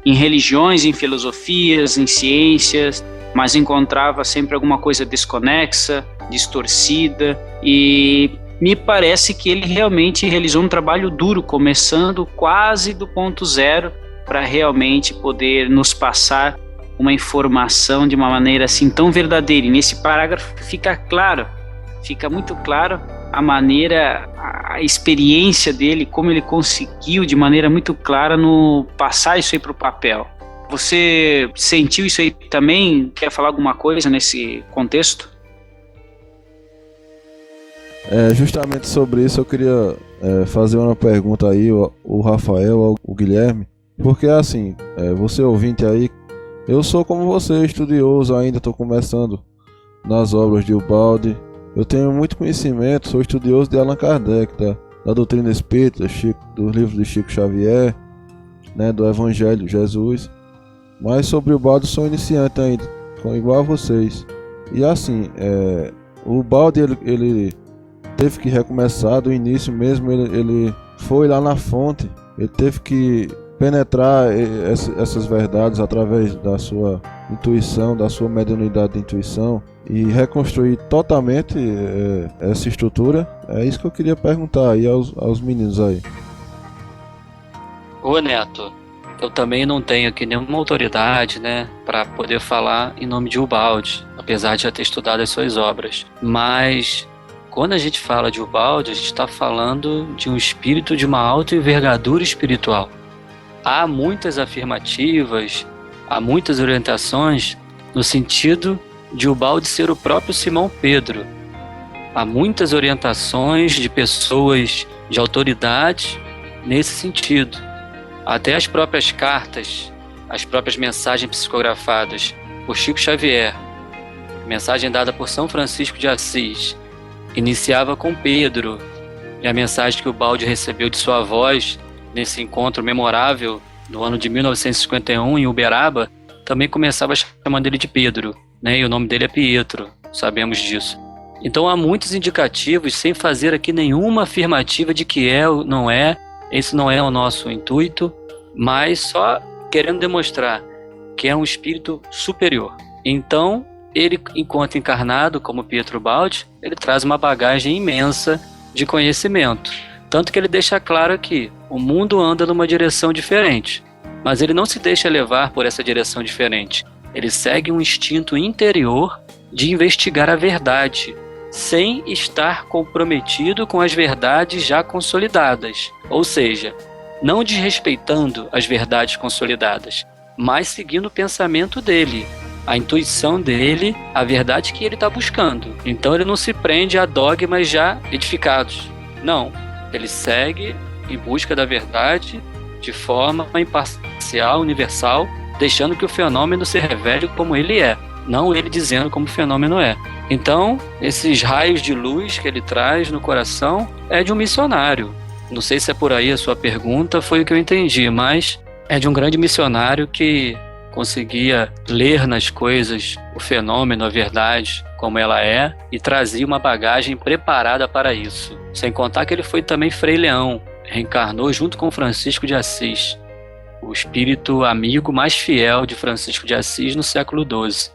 em religiões, em filosofias, em ciências, mas encontrava sempre alguma coisa desconexa, distorcida, e me parece que ele realmente realizou um trabalho duro, começando quase do ponto zero, para realmente poder nos passar uma informação de uma maneira assim tão verdadeira. E nesse parágrafo fica muito claro a maneira, a experiência dele, como ele conseguiu de maneira muito clara passar isso aí para o papel. Você sentiu isso aí também? Quer falar alguma coisa nesse contexto? Justamente sobre isso eu queria fazer uma pergunta aí, o Rafael, o Guilherme, porque assim, você ouvinte aí, eu sou como você, estudioso ainda, estou começando nas obras de Ubaldi. Eu tenho muito conhecimento, sou estudioso de Allan Kardec, da doutrina espírita, dos livros de Chico Xavier, né, do Evangelho de Jesus. Mas sobre o Ubaldi sou iniciante ainda, igual a vocês. E assim, o Ubaldi ele teve que recomeçar do início mesmo, ele foi lá na fonte, ele teve que penetrar essas verdades através da sua intuição, da sua mediunidade de intuição, e reconstruir totalmente essa estrutura. É isso que eu queria perguntar aí aos meninos aí. Ô Neto, eu também não tenho aqui nenhuma autoridade, né, para poder falar em nome de Ubaldi, apesar de já ter estudado as suas obras. Mas quando a gente fala de Ubaldi, a gente está falando de um espírito de uma alta envergadura espiritual. Há muitas afirmativas, há muitas orientações no sentido de Ubaldi ser o próprio Simão Pedro. Há muitas orientações de pessoas de autoridade nesse sentido. Até as próprias cartas, as próprias mensagens psicografadas por Chico Xavier, mensagem dada por São Francisco de Assis, iniciava com Pedro, e a mensagem que Ubaldi recebeu de sua voz nesse encontro memorável no ano de 1951 em Uberaba, também começava chamando ele de Pedro, né? E o nome dele é Pietro, sabemos disso. Então há muitos indicativos, sem fazer aqui nenhuma afirmativa de que é ou não é, esse não é o nosso intuito, mas só querendo demonstrar que é um espírito superior. Então, ele, enquanto encarnado, como Pietro Ubaldi, ele traz uma bagagem imensa de conhecimento. Tanto que ele deixa claro que o mundo anda numa direção diferente, mas ele não se deixa levar por essa direção diferente. Ele segue um instinto interior de investigar a verdade, sem estar comprometido com as verdades já consolidadas. Ou seja, não desrespeitando as verdades consolidadas, mas seguindo o pensamento dele, a intuição dele, a verdade que ele está buscando. Então ele não se prende a dogmas já edificados. Não, ele segue em busca da verdade de forma imparcial, universal, deixando que o fenômeno se revele como ele é, não ele dizendo como o fenômeno é. Então, esses raios de luz que ele traz no coração é de um missionário. Não sei se é por aí a sua pergunta, foi o que eu entendi, mas é de um grande missionário que conseguia ler nas coisas o fenômeno, a verdade, como ela é, e trazia uma bagagem preparada para isso. Sem contar que ele foi também Frei Leão, reencarnou junto com Francisco de Assis, o espírito amigo mais fiel de Francisco de Assis no século XII.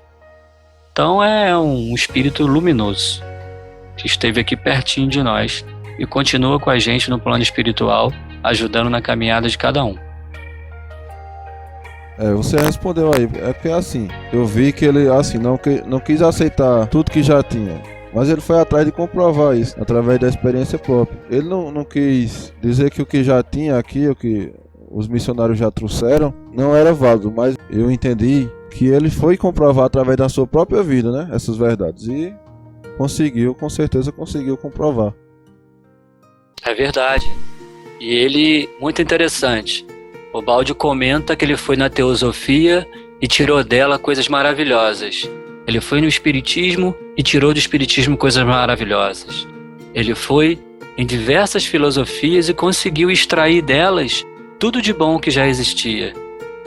Então é um espírito luminoso, que esteve aqui pertinho de nós e continua com a gente no plano espiritual, ajudando na caminhada de cada um. Você respondeu aí, é porque assim, eu vi que ele assim, não quis aceitar tudo que já tinha, mas ele foi atrás de comprovar isso, através da experiência própria. Ele não quis dizer que o que já tinha aqui, o que os missionários já trouxeram, não era válido, mas eu entendi que ele foi comprovar através da sua própria vida, né, essas verdades, e conseguiu, com certeza conseguiu comprovar. É verdade. E ele, muito interessante, o Ubaldi comenta que ele foi na teosofia e tirou dela coisas maravilhosas. Ele foi no espiritismo e tirou do espiritismo coisas maravilhosas. Ele foi em diversas filosofias e conseguiu extrair delas tudo de bom que já existia.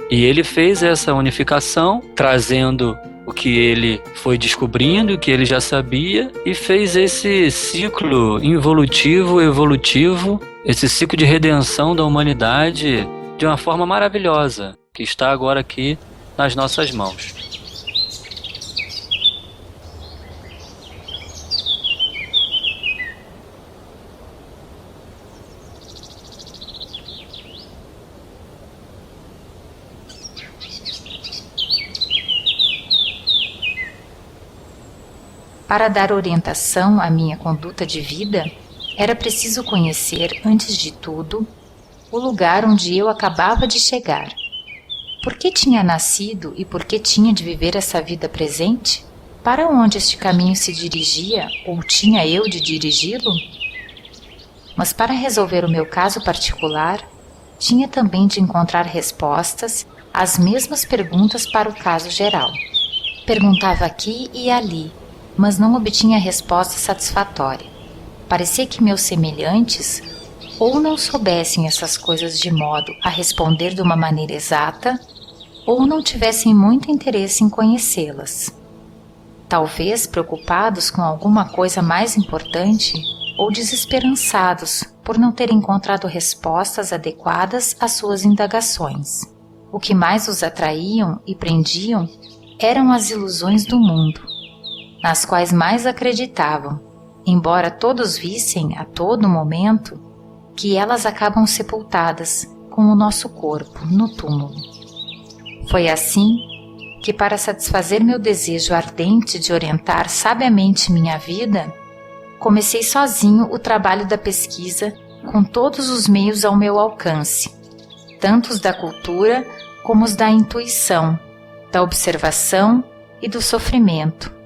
E ele fez essa unificação, trazendo o que ele foi descobrindo, o que ele já sabia, e fez esse ciclo involutivo, evolutivo, esse ciclo de redenção da humanidade de uma forma maravilhosa, que está agora aqui nas nossas mãos. Para dar orientação à minha conduta de vida, era preciso conhecer, antes de tudo, o lugar onde eu acabava de chegar. Por que tinha nascido e por que tinha de viver essa vida presente? Para onde este caminho se dirigia, ou tinha eu de dirigi-lo? Mas para resolver o meu caso particular, tinha também de encontrar respostas às mesmas perguntas para o caso geral. Perguntava aqui e ali, mas não obtinha resposta satisfatória. Parecia que meus semelhantes ou não soubessem essas coisas de modo a responder de uma maneira exata, ou não tivessem muito interesse em conhecê-las. Talvez preocupados com alguma coisa mais importante, ou desesperançados por não terem encontrado respostas adequadas às suas indagações. O que mais os atraíam e prendiam eram as ilusões do mundo, nas quais mais acreditavam, embora todos vissem a todo momento que elas acabam sepultadas com o nosso corpo no túmulo. Foi assim que, para satisfazer meu desejo ardente de orientar sabiamente minha vida, comecei sozinho o trabalho da pesquisa com todos os meios ao meu alcance, tanto os da cultura como os da intuição, da observação e do sofrimento,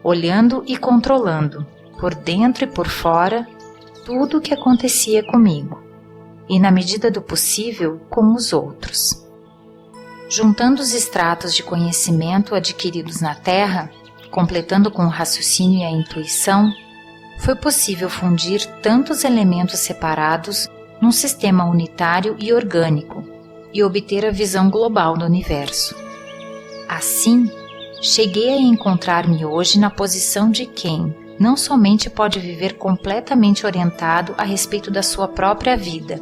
olhando e controlando, por dentro e por fora, tudo o que acontecia comigo, e na medida do possível com os outros. Juntando os extratos de conhecimento adquiridos na Terra, completando com o raciocínio e a intuição, foi possível fundir tantos elementos separados num sistema unitário e orgânico, e obter a visão global do universo. Assim, cheguei a encontrar-me hoje na posição de quem não somente pode viver completamente orientado a respeito da sua própria vida,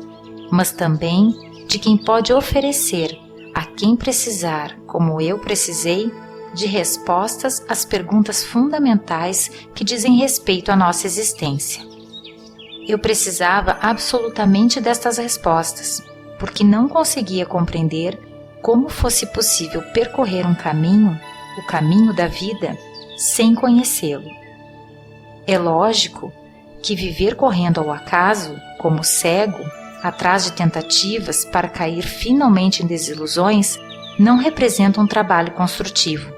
mas também de quem pode oferecer a quem precisar, como eu precisei, de respostas às perguntas fundamentais que dizem respeito à nossa existência. Eu precisava absolutamente destas respostas, porque não conseguia compreender como fosse possível percorrer um caminho, o caminho da vida, sem conhecê-lo. É lógico que viver correndo ao acaso, como cego, atrás de tentativas para cair finalmente em desilusões, não representa um trabalho construtivo,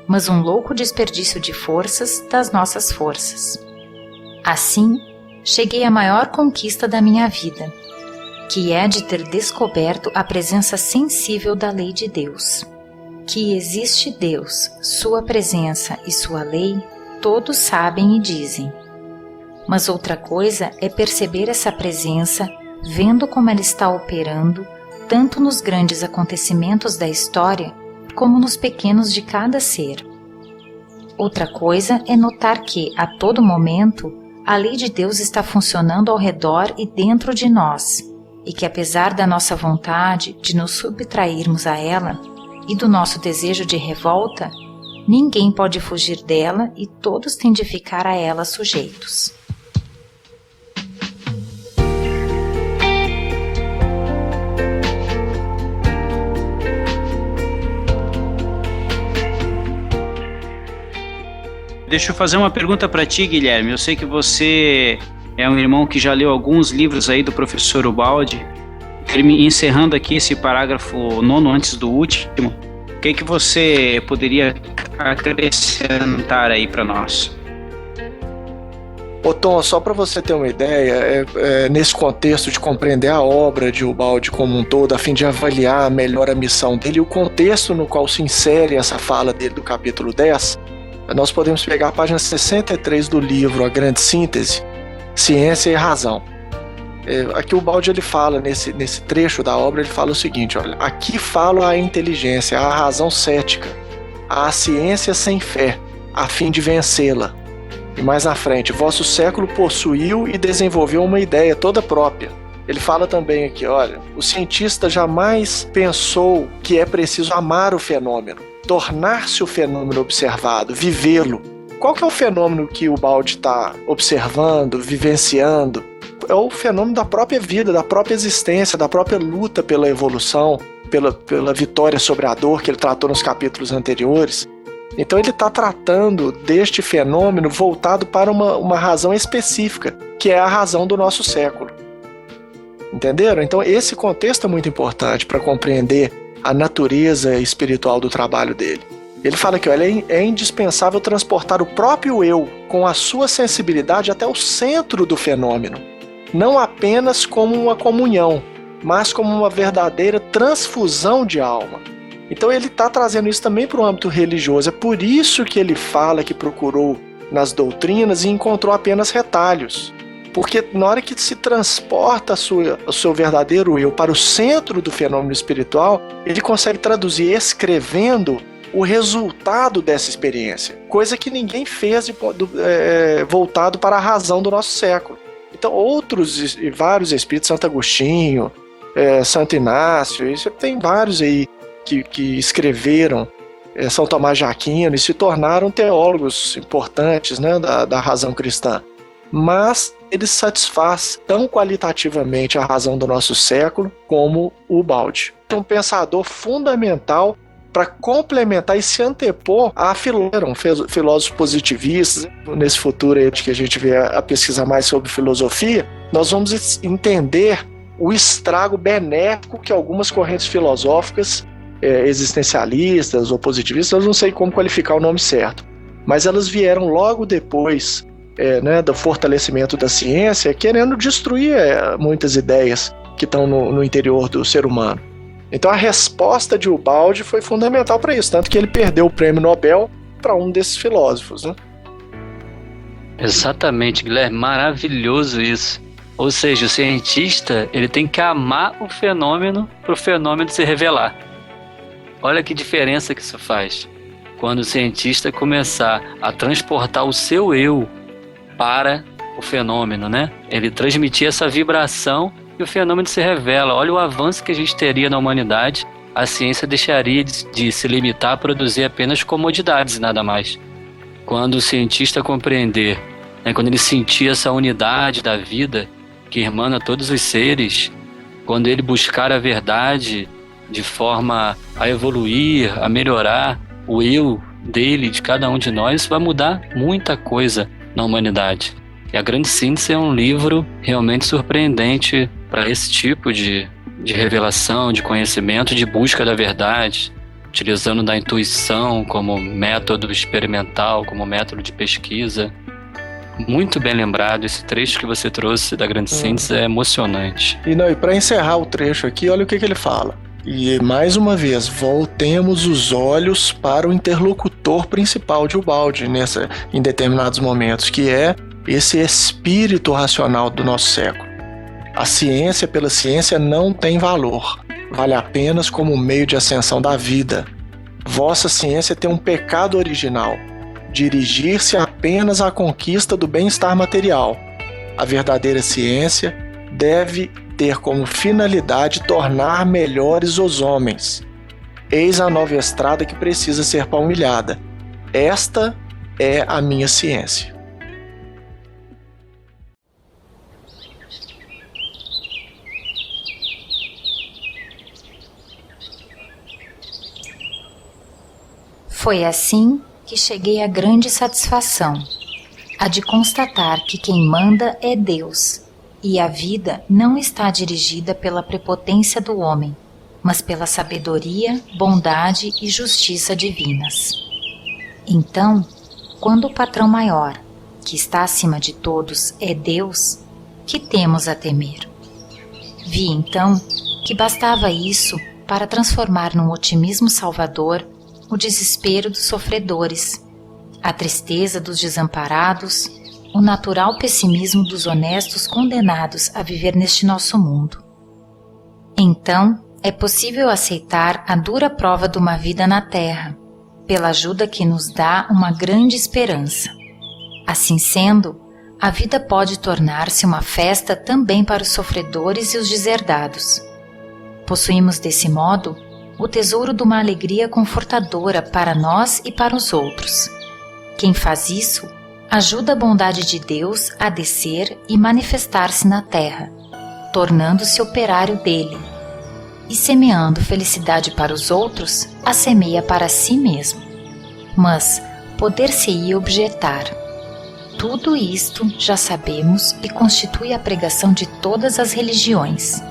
mas um louco desperdício de forças das nossas forças. Assim, cheguei à maior conquista da minha vida, que é de ter descoberto a presença sensível da lei de Deus. Que existe Deus, sua presença e sua lei, todos sabem e dizem. Mas outra coisa é perceber essa presença, vendo como ela está operando, tanto nos grandes acontecimentos da história, como nos pequenos de cada ser. Outra coisa é notar que, a todo momento, a lei de Deus está funcionando ao redor e dentro de nós, e que apesar da nossa vontade de nos subtrairmos a ela e do nosso desejo de revolta, ninguém pode fugir dela e todos têm de ficar a ela sujeitos. Deixa eu fazer uma pergunta para ti, Guilherme. Eu sei que você é um irmão que já leu alguns livros aí do professor Ubaldi. Encerrando aqui esse parágrafo 9 antes do último, o que você poderia acrescentar aí para nós? Ô Tom, só para você ter uma ideia, nesse contexto de compreender a obra de Ubaldi como um todo, a fim de avaliar melhor a missão dele e o contexto no qual se insere essa fala dele do capítulo 10, nós podemos pegar a página 63 do livro A Grande Síntese, Ciência e Razão. Aqui o Ubaldi ele fala, nesse trecho da obra, ele fala o seguinte: olha, aqui falo a inteligência, a razão cética, à ciência sem fé, a fim de vencê-la. E mais na frente, vosso século possuiu e desenvolveu uma ideia toda própria. Ele fala também aqui, olha, o cientista jamais pensou que é preciso amar o fenômeno, tornar-se o fenômeno observado, vivê-lo. Qual que é o fenômeno que o Baldi está observando, vivenciando? É o fenômeno da própria vida, da própria existência, da própria luta pela evolução, pela vitória sobre a dor que ele tratou nos capítulos anteriores. Então ele está tratando deste fenômeno voltado para uma razão específica, que é a razão do nosso século. Entenderam? Então esse contexto é muito importante para compreender a natureza espiritual do trabalho dele. Ele fala que olha, é indispensável transportar o próprio eu com a sua sensibilidade até o centro do fenômeno, não apenas como uma comunhão, mas como uma verdadeira transfusão de alma. Então ele está trazendo isso também para o âmbito religioso. É por isso que ele fala que procurou nas doutrinas e encontrou apenas retalhos. Porque na hora que se transporta o seu verdadeiro eu para o centro do fenômeno espiritual, ele consegue traduzir escrevendo o resultado dessa experiência. Coisa que ninguém fez voltado para a razão do nosso século. Então outros e vários espíritos, Santo Agostinho, Santo Inácio, isso tem vários aí que escreveram, São Tomás de Aquino, e se tornaram teólogos importantes, né, da razão cristã. Mas ele satisfaz tão qualitativamente a razão do nosso século como o Baldi. É um pensador fundamental para complementar e se antepor a filósofos positivistas. Nesse futuro aí que a gente vê a pesquisar mais sobre filosofia, nós vamos entender o estrago benéfico que algumas correntes filosóficas existencialistas ou positivistas, eu não sei como qualificar o nome certo, mas elas vieram logo depois do fortalecimento da ciência, querendo destruir muitas ideias que estão no interior do ser humano. Então a resposta de Ubaldi foi fundamental para isso, tanto que ele perdeu o prêmio Nobel para um desses filósofos, né? Exatamente, Guilherme, maravilhoso isso. Ou seja, o cientista ele tem que amar o fenômeno para o fenômeno se revelar. Olha que diferença que isso faz. Quando o cientista começar a transportar o seu eu para o fenômeno, né? Ele transmitir essa vibração e o fenômeno se revela. Olha o avanço que a gente teria na humanidade. A ciência deixaria de se limitar a produzir apenas comodidades e nada mais. Quando o cientista compreender, né, quando ele sentir essa unidade da vida que irmana todos os seres, quando ele buscar a verdade de forma a evoluir, a melhorar o eu dele, de cada um de nós, vai mudar muita coisa na humanidade. E a Grande Síntese é um livro realmente surpreendente para esse tipo de revelação, de conhecimento, de busca da verdade, utilizando da intuição como método experimental, como método de pesquisa. Muito bem lembrado, esse trecho que você trouxe da Grande Síntese é emocionante. E para encerrar o trecho aqui, olha o que ele fala. E mais uma vez, voltemos os olhos para o interlocutor principal de Ubaldi em determinados momentos, que é esse espírito racional do nosso século. A ciência pela ciência não tem valor, vale apenas como meio de ascensão da vida. Vossa ciência tem um pecado original, dirigir-se apenas à conquista do bem-estar material. A verdadeira ciência deve ter como finalidade tornar melhores os homens. Eis a nova estrada que precisa ser palmilhada. Esta é a minha ciência. Foi assim que cheguei à grande satisfação, a de constatar que quem manda é Deus, e a vida não está dirigida pela prepotência do homem, mas pela sabedoria, bondade e justiça divinas. Então, quando o patrão maior, que está acima de todos, é Deus, que temos a temer? Vi então que bastava isso para transformar num otimismo salvador o desespero dos sofredores, a tristeza dos desamparados, o natural pessimismo dos honestos condenados a viver neste nosso mundo. Então, é possível aceitar a dura prova de uma vida na terra, pela ajuda que nos dá uma grande esperança. Assim sendo, a vida pode tornar-se uma festa também para os sofredores e os deserdados. Possuímos desse modo o tesouro de uma alegria confortadora para nós e para os outros. Quem faz isso ajuda a bondade de Deus a descer e manifestar-se na terra, tornando-se operário dele, e semeando felicidade para os outros, a semeia para si mesmo. Mas poder-se-ia objetar: tudo isto já sabemos e constitui a pregação de todas as religiões.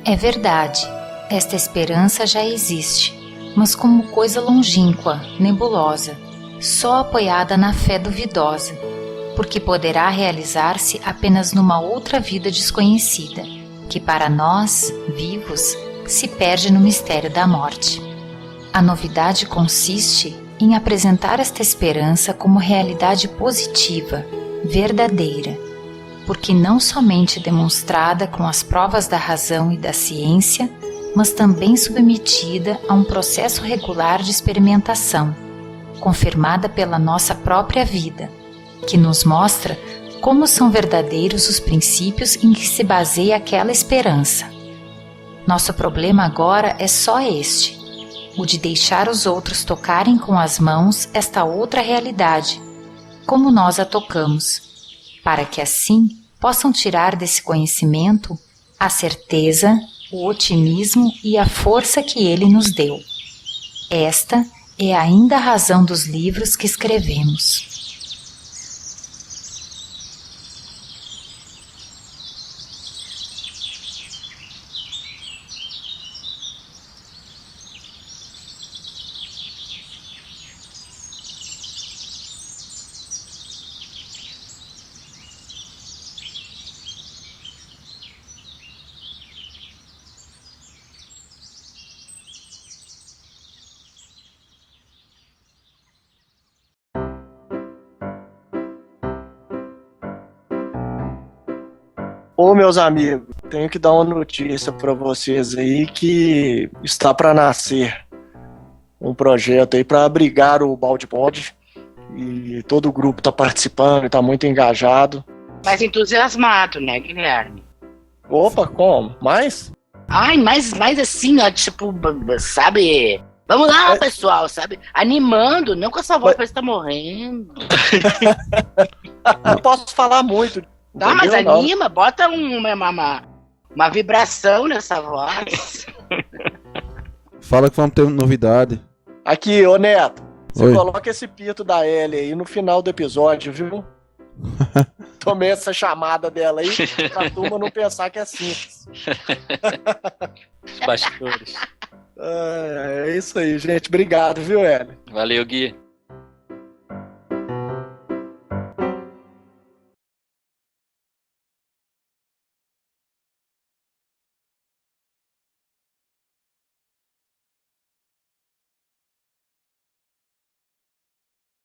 É verdade, esta esperança já existe, mas como coisa longínqua, nebulosa, só apoiada na fé duvidosa, porque poderá realizar-se apenas numa outra vida desconhecida, que para nós, vivos, se perde no mistério da morte. A novidade consiste em apresentar esta esperança como realidade positiva, verdadeira, porque não somente demonstrada com as provas da razão e da ciência, mas também submetida a um processo regular de experimentação, confirmada pela nossa própria vida, que nos mostra como são verdadeiros os princípios em que se baseia aquela esperança. Nosso problema agora é só este: o de deixar os outros tocarem com as mãos esta outra realidade, como nós a tocamos, para que assim possam tirar desse conhecimento a certeza, o otimismo e a força que ele nos deu. Esta é ainda a razão dos livros que escrevemos. Ô, meus amigos, tenho que dar uma notícia para vocês aí que está para nascer um projeto aí para abrigar o Balde Pod, e todo o grupo está participando e está muito engajado. Mais entusiasmado, né, Guilherme? Opa, como? Mais? Ai, mais assim, ó, tipo, sabe? Vamos lá, pessoal, sabe? Animando, não com essa voz parece que tá morrendo. Não posso falar muito. Tá, mas entendeu? anima, bota uma vibração nessa voz. Fala que vamos ter novidade. Aqui, ô Neto, você Oi. coloca esse pito da Ellie aí no final do episódio, viu? Tomei essa chamada dela aí pra turma não pensar que é simples. Os bastidores. É isso aí, gente. Obrigado, viu, Ellie? Valeu, Gui.